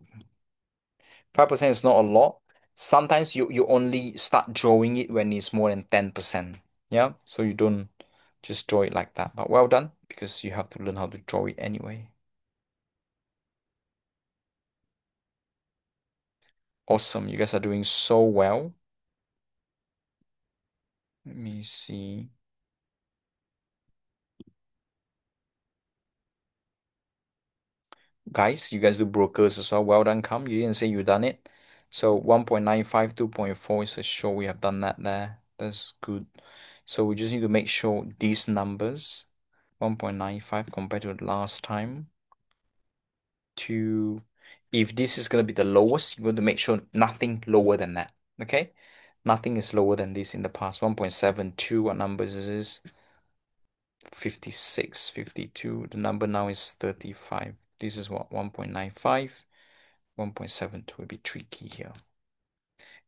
5% is not a lot. Sometimes you only start drawing it when it's more than 10%. Yeah. So you don't just draw it like that. But well done, because you have to learn how to draw it anyway. Awesome. You guys are doing so well. Let me see. Guys, you guys do brokers as well. Well done, come. You didn't say you done it. So 1.95, 2.4 is a show we have done that there. That's good. So we just need to make sure these numbers, 1.95 compared to last time, to if this is going to be the lowest, you're going to make sure nothing lower than that. Okay? Nothing is lower than this in the past. 1.72, what numbers is this? 56, 52. The number now is 35. This is what 1.95, 1.72 will be tricky here.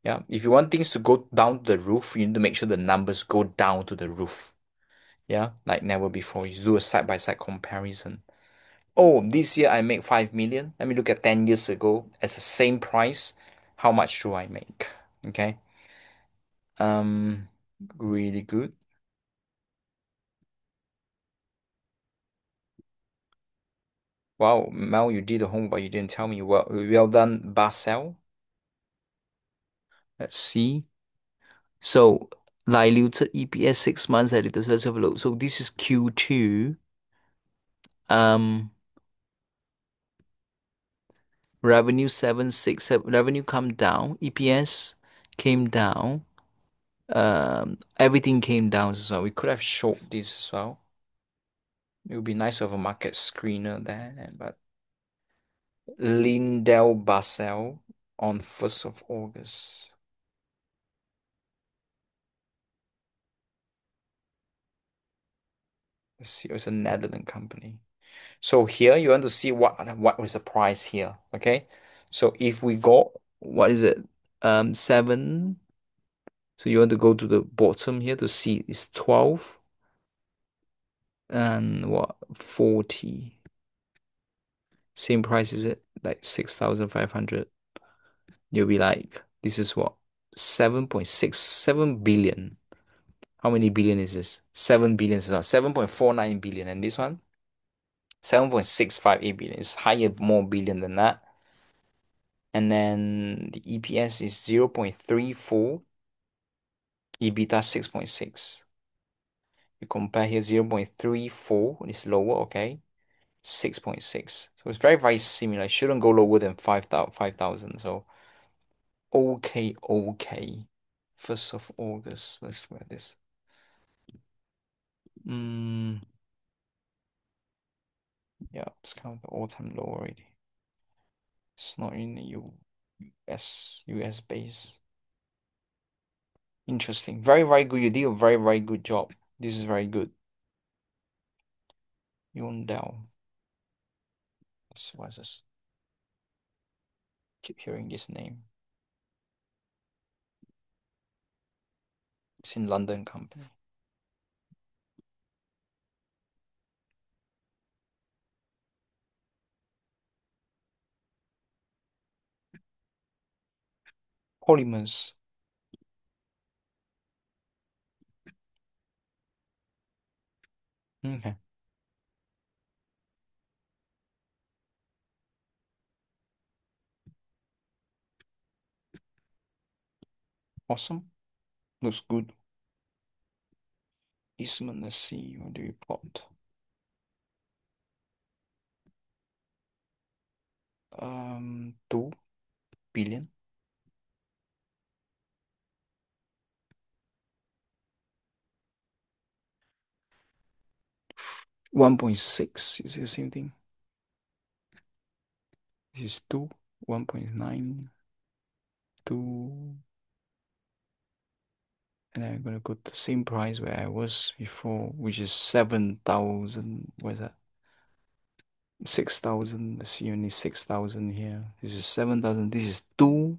Yeah, if you want things to go down to the roof, you need to make sure the numbers go down to the roof. Yeah, like never before. You do a side-by-side comparison. Oh, this year I make 5 million. Let me look at 10 years ago at the same price. How much do I make? Okay. Um, really good. Wow, Mel, you did the homework, but you didn't tell me. Well done, Basel. Let's see. So diluted EPS 6 months editors. Let's have a look. So this is Q2. Um, revenue 767. Revenue come down. EPS came down. Everything came down as well. We could have short this as well. It would be nice to have a market screener there, but Lindell Basel on 1st of August. Let's see, it's a Netherlands company. So here you want to see what was the price here, okay? So if we go, what is it? 7. So you want to go to the bottom here to see it's 12 and what 40. Same price is it? Like 6,500. You'll be like, this is what? 7.67 billion. How many billion is this? 7 billion is not 7.49 billion. And this one? 7.658 billion. It's higher, more billion than that. And then the EPS is 0.34, EBITDA 6.6. You compare here 0.34, it's lower, okay? 6.6. So it's very, very similar. It shouldn't go lower than 5,000. So okay, okay. 1st of August. Let's wear this. Mm, yeah, it's kind of the all-time low already. It's not in the US base. Interesting. Very, very good. You did a very, very good job. This is very good. Yondell. What is this? Keep hearing this name. It's in London company. Polymers. Okay. Awesome. Looks good. Eastman, let's see. What do we plot? 2 billion. 1.6 is it the same thing? This is 2, 1.9, 2, and I'm gonna go to the same price where I was before, which is 7,000. Where's that? 6,000. Let's see, only 6,000 here. This is 7,000. This is 2.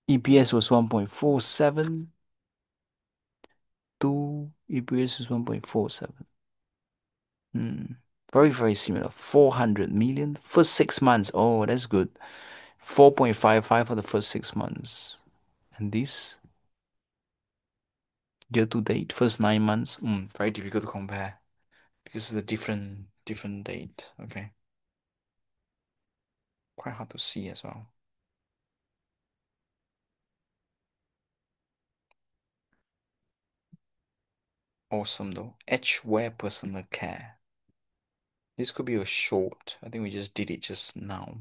EPS was 1.47. 2. EPS was 1.47. Hmm. Very, very similar. 400 million. First 6 months. Oh, that's good. 4.55 for the first 6 months. And this year to date, first 9 months. Very difficult to compare because it's a different date. Okay. Quite hard to see as well. Awesome though. Edgeware personal care. This could be a short. I think we just did it just now.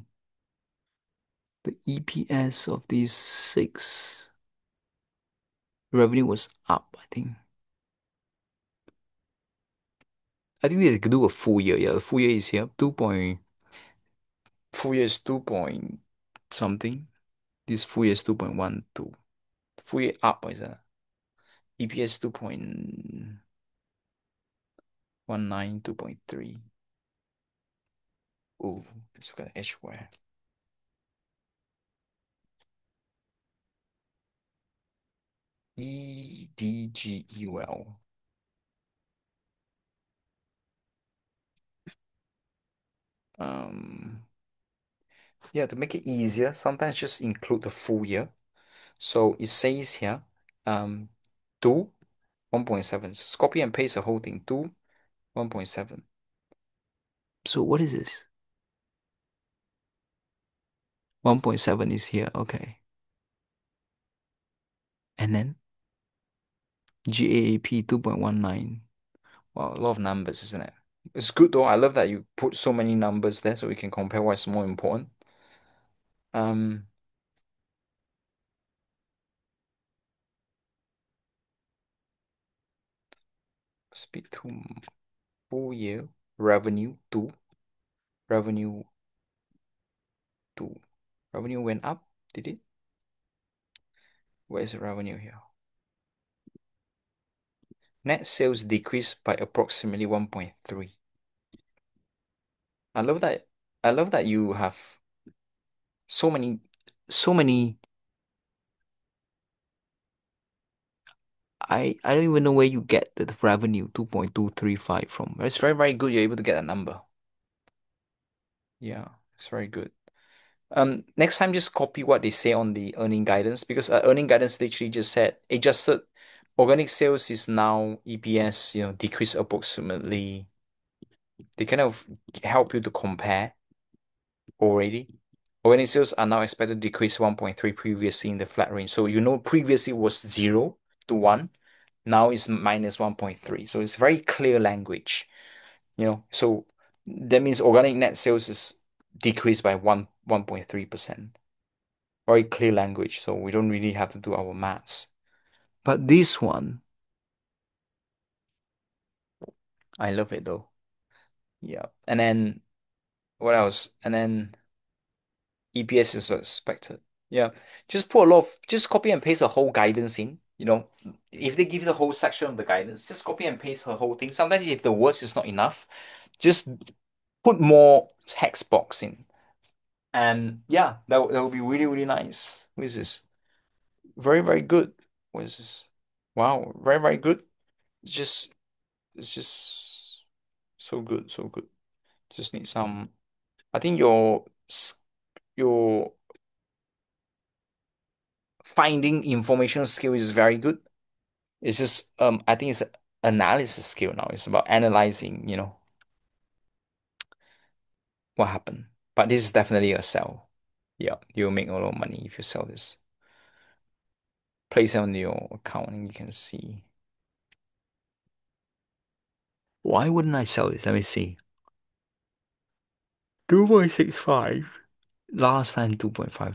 The EPS of these six revenue was up, I think. I think they could do a full year. Yeah, the full year is here. Full year is 2 point something. This full year is 2.12. Full year up, is that? EPS 2.19, 2.3. Oh, let's look at Edgeware. EDGEUL. Um, yeah, to make it easier, sometimes just include the full year. So it says here, um, 2, 1.7. Just copy and paste the whole thing. 2, 1.7. So what is this? 1.7 is here. Okay. And then GAAP 2.19. Wow, a lot of numbers, isn't it? It's good though. I love that you put so many numbers there so we can compare what's more important. Um, speed to full year revenue 2, revenue 2. Revenue went up, did it? Where's the revenue here? Net sales decreased by approximately 1.3. I love that. I love that you have so many, so many. I don't even know where you get the revenue 2.235 from. It's very, very good. You're able to get a number. Yeah, it's very good. Next time just copy what they say on the earning guidance because earning guidance literally just said adjusted organic sales is now EPS, decrease approximately. They kind of help you to compare already. Organic sales are now expected to decrease 1.3 previously in the flat range. So previously was 0 to 1. Now it's minus 1.3. So it's very clear language. So that means organic net sales is decreased by 1.3%. Very clear language. So we don't really have to do our maths. But this one, I love it though. Yeah. And then what else? And then EPS is expected. Yeah. Just copy and paste the whole guidance in. If they give the whole section of the guidance, just copy and paste the whole thing. Sometimes if the words is not enough, just put more text box in. And yeah, that would be really, really nice. What is this? Very, very good. What is this? Wow, very, very good. It's just, it's just so good, so good. Just need some. I think your Finding information skill is very good. It's just I think it's an analysis skill now. It's about analyzing, what happened. But this is definitely a sell. Yeah, you'll make a lot of money if you sell this. Place it on your account and you can see. Why wouldn't I sell this? Let me see. 2.65. Last time 2.5.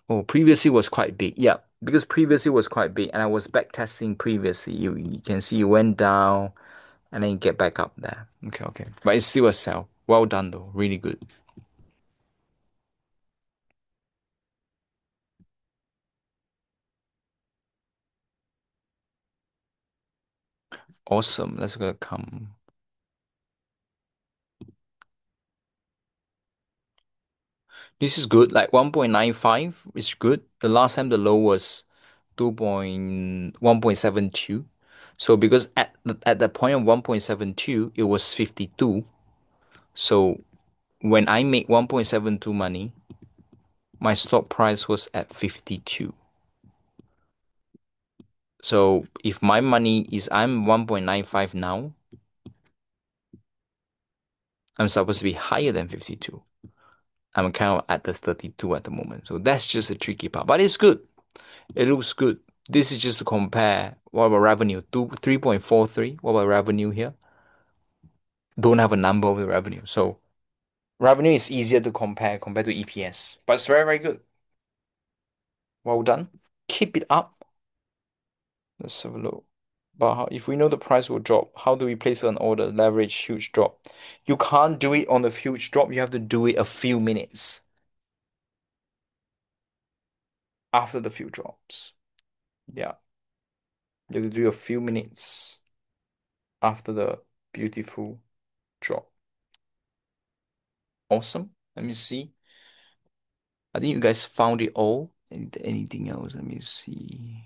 Oh, previously was quite big. Yeah, because previously was quite big and I was back testing previously. You can see you went down and then you get back up there. Okay, okay. But it's still a sell. Well done though. Really good. Awesome. Let's go come. This is good. Like 1.95 is good. The last time the low was 1.72. So because at the point of 1.72, it was 52. So when I make 1.72 money, my stock price was at 52. So if my money is I'm 1.95 now, I'm supposed to be higher than 52. I'm kind of at the 32 at the moment. So that's just a tricky part. But it's good. It looks good. This is just to compare. What about revenue? 3.43. What about revenue here? Don't have a number of the revenue. So revenue is easier to compare compared to EPS. But it's very, very good. Well done. Keep it up. Let's have a look. But if we know the price will drop, how do we place an order? Leverage huge drop. You can't do it on a huge drop. You have to do it a few minutes after the few drops. Yeah, you have to do a few minutes after the beautiful drop. Awesome. Let me see. I think you guys found it all. Anything else? Let me see.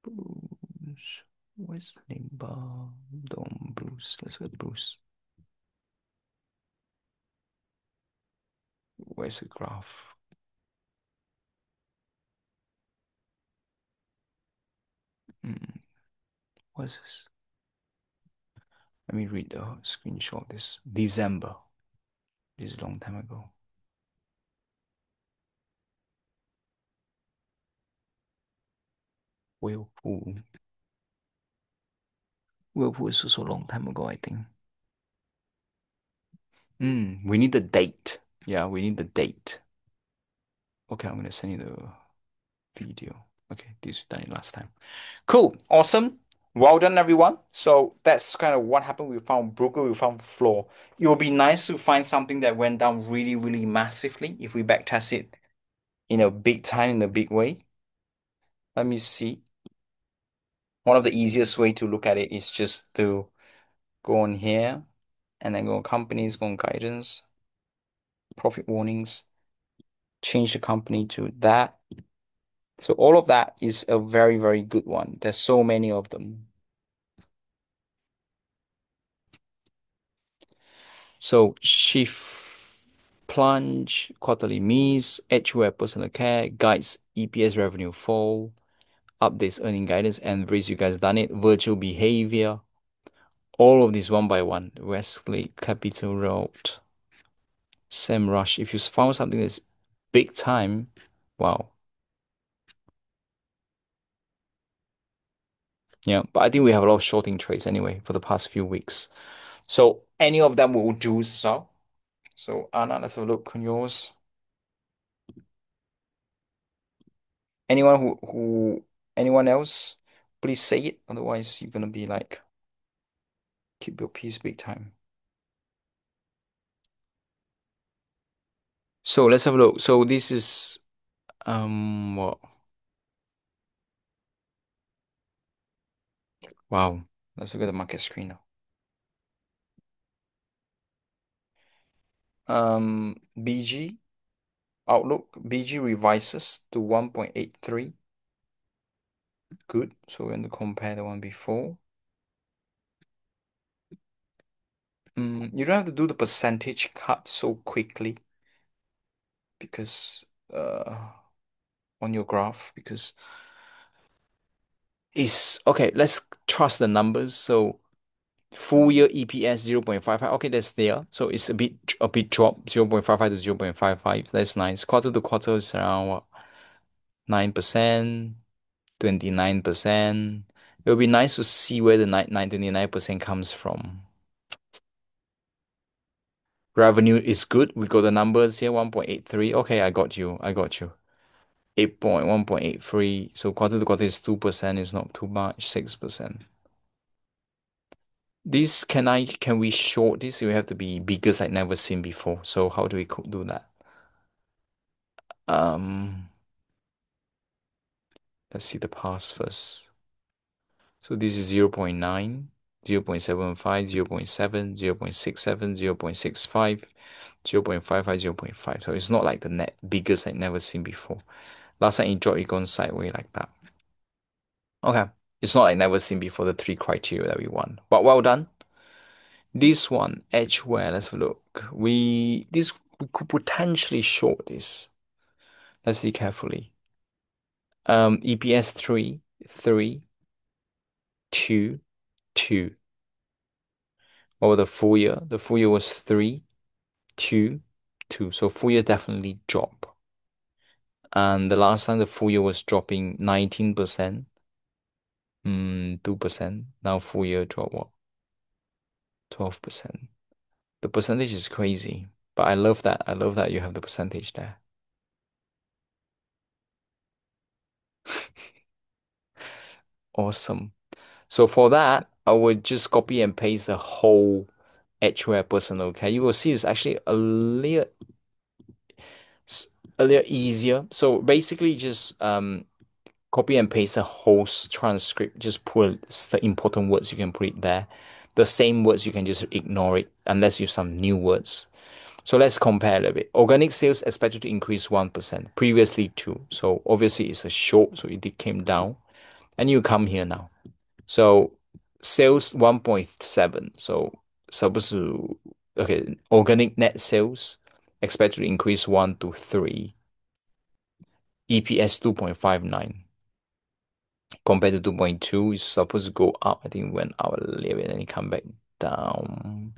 Bruce. Where's the name bar? Dom Bruce. Let's go Bruce. Where's the graph? Hmm. What's this? Let me read the screenshot of this. December. This is a long time ago. Whirlpool. Whirlpool is also a long time ago, I think. We need the date. Yeah, we need the date. Okay, I'm gonna send you the video. Okay, this we done it last time. Cool, awesome. Well done, everyone. So that's kind of what happened. We found broker, we found floor. It would be nice to find something that went down really, really massively if we backtest it in a big time, in a big way. Let me see. One of the easiest way to look at it is just to go on here and then go on companies, go on guidance, profit warnings, change the company to that. So all of that is a very, very good one. There's so many of them. So shift, plunge, quarterly miss, edgeware personal care, guides EPS revenue fall, updates earning guidance, and raise you guys done it, virtual behavior, all of these one by one. Westlake, Capital Road, Sam Rush. If you found something that's big time, wow. Yeah, but I think we have a lot of shorting trades anyway for the past few weeks. So any of them will do so. So Anna, let's have a look on yours. Anyone anyone else, please say it. Otherwise, you're gonna be like keep your peace big time. So let's have a look. So this is what? Wow. Let's look at the market screen now. BG outlook. BG revises to 1.83. Good. So we're going to compare the one before. You don't have to do the percentage cut so quickly because on your graph because it's okay. Let's trust the numbers. So full year EPS 0.55. Okay, that's there. So it's a bit drop 0.55 to 0.55. That's nice. Quarter to quarter is around what, 9%, 29%. It would be nice to see where the 29% comes from. Revenue is good. We got the numbers here, 1.83. Okay, I got you. I got you. 1.83. So quarter to quarter is 2%. It's not too much. 6%. This can we short this? We have to be bigger like never seen before. So how do we do that? Um, let's see the past first. So this is 0.9, 0.75, 0.7, 0.67, 0.65, 0.55, 0.5. So it's not like the net biggest like never seen before. Last time it dropped, it gone sideways like that. Okay. It's not like never seen before the three criteria that we want. But well done. This one, edgeware, let's have a look. We could potentially short this. Let's see carefully. EPS 3, 3, 2, 2. What was the full year? The full year was 3, 2, 2. So full year definitely drop. And the last time the full year was dropping 19%, 2%. Now full year drop what? 12%. The percentage is crazy, but I love that. I love that you have the percentage there. Awesome. So for that, I would just copy and paste the whole Edgeware personal. Okay, you will see it's actually s- a little easier. So basically, just copy and paste the whole transcript. Just put the important words you can put it there. The same words you can just ignore it unless you have some new words. So let's compare a little bit. Organic sales expected to increase 1%, previously 2. So obviously it's a short, so it came down. And you come here now. So sales 1.7. So supposed to okay, organic net sales expected to increase 1 to 3. EPS 2.59 compared to 2.2 is supposed to go up. I think it went up a little bit and it come back down.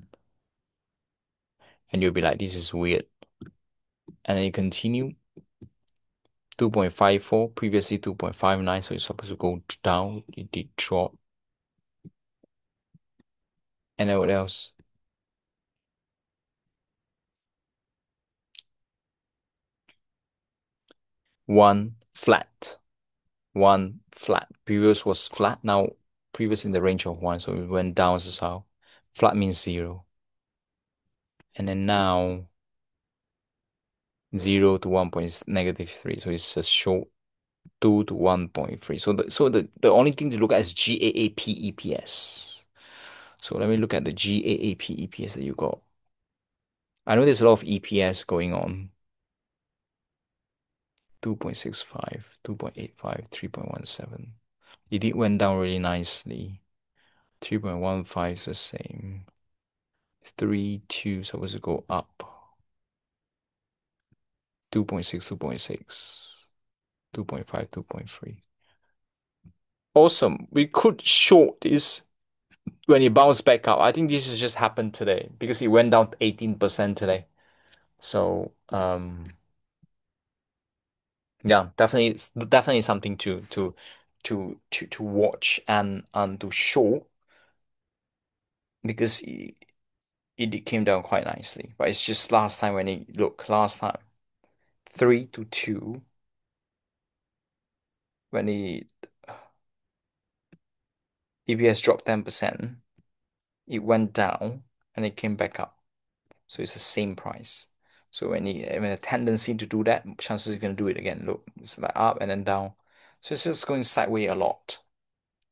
And you'll be like, this is weird. And then you continue 2.54, previously 2.59, so it's supposed to go down. It did drop. And then what else? One flat. One flat. Previous was flat. Now previous in the range of one, so it went down as well. Flat means zero. And then now 0 to 1 point is -3. So it's a short 2 to 1.3. So the only thing to look at is GAAP EPS. So let me look at the GAAP EPS that you got. I know there's a lot of EPS going on. 2.65, 2.85, 3.17. It did went down really nicely. 3.15 is the same. 3, 2 supposed to go up. 2.6, 2.6, 2.5, 2.3. Awesome. We could short this when it bounced back up. I think this has just happened today because it went down 18% today. So yeah, definitely it's definitely something to watch and to show because it came down quite nicely. But it's just last time when it look last time 3 to 2 when it EPS dropped 10%, it went down and it came back up. So it's the same price. So when a tendency to do that, chances it's gonna do it again. Look, it's like up and then down. So it's just going sideways a lot.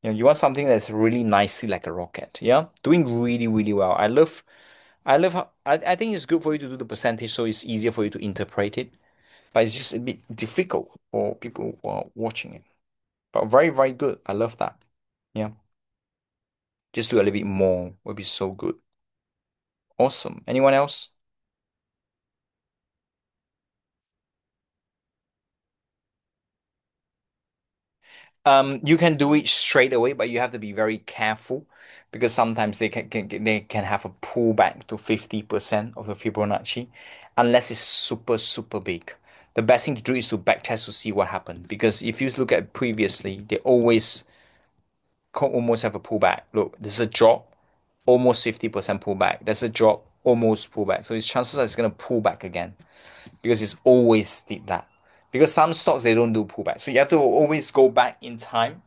You want something that's really nicely like a rocket. Yeah, doing really, really well. I love how I think it's good for you to do the percentage so it's easier for you to interpret it. But it's just a bit difficult for people who are watching it. But very, very good. I love that. Yeah. Just do a little bit more would be so good. Awesome. Anyone else? You can do it straight away, but you have to be very careful because sometimes they can have a pullback to 50% of the Fibonacci unless it's super, super big. The best thing to do is to backtest to see what happened because if you look at previously, they always almost have a pullback. Look, there's a drop, almost 50% pullback. There's a drop, almost pullback. So its chances are it's going to pull back again because it's always did that. Because some stocks they don't do pullback. So you have to always go back in time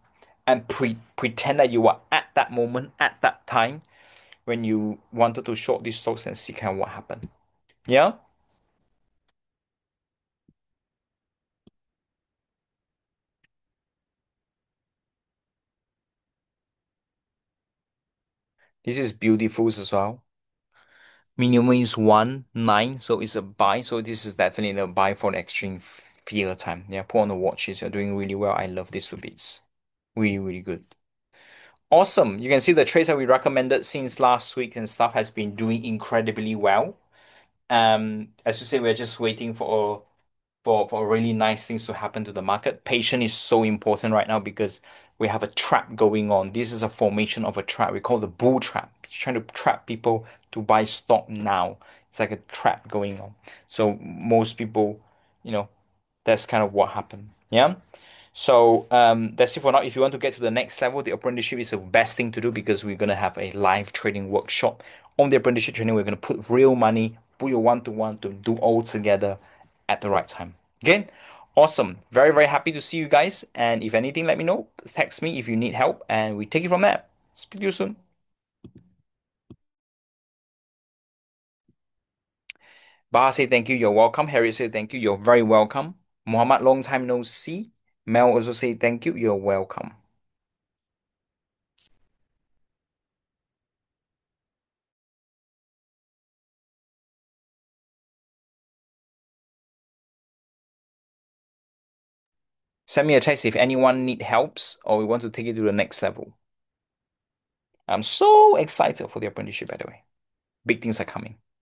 and pretend that you are at that moment, at that time when you wanted to short these stocks and see kind of what happened. Yeah, this is beautiful as well. Minimum is 1.9, so it's a buy. So this is definitely a buy for the extreme fear time. Yeah, put on the watches. You're doing really well. I love this for bits. Really, really good. Awesome. You can see the trades that we recommended since last week and stuff has been doing incredibly well. As you say, we're just waiting for really nice things to happen to the market. Patience is so important right now because we have a trap going on. This is a formation of a trap. We call it the bull trap. It's trying to trap people to buy stock now. It's like a trap going on. So most people, you know, that's kind of what happened. Yeah. So that's it for now. If you want to get to the next level, the apprenticeship is the best thing to do because we're gonna have a live trading workshop. On the apprenticeship training, we're gonna put real money, put your one-to-one to do all together at the right time. Okay? Awesome. Very, very happy to see you guys. And if anything, let me know. Text me if you need help, and we take it from there. Speak to you soon. Baha say thank you, you're welcome. Harriet say thank you, you're very welcome. Muhammad, long time no see. Mel also say thank you, you're welcome. Send me a text if anyone need helps or we want to take it to the next level. I'm so excited for the apprenticeship, by the way. Big things are coming.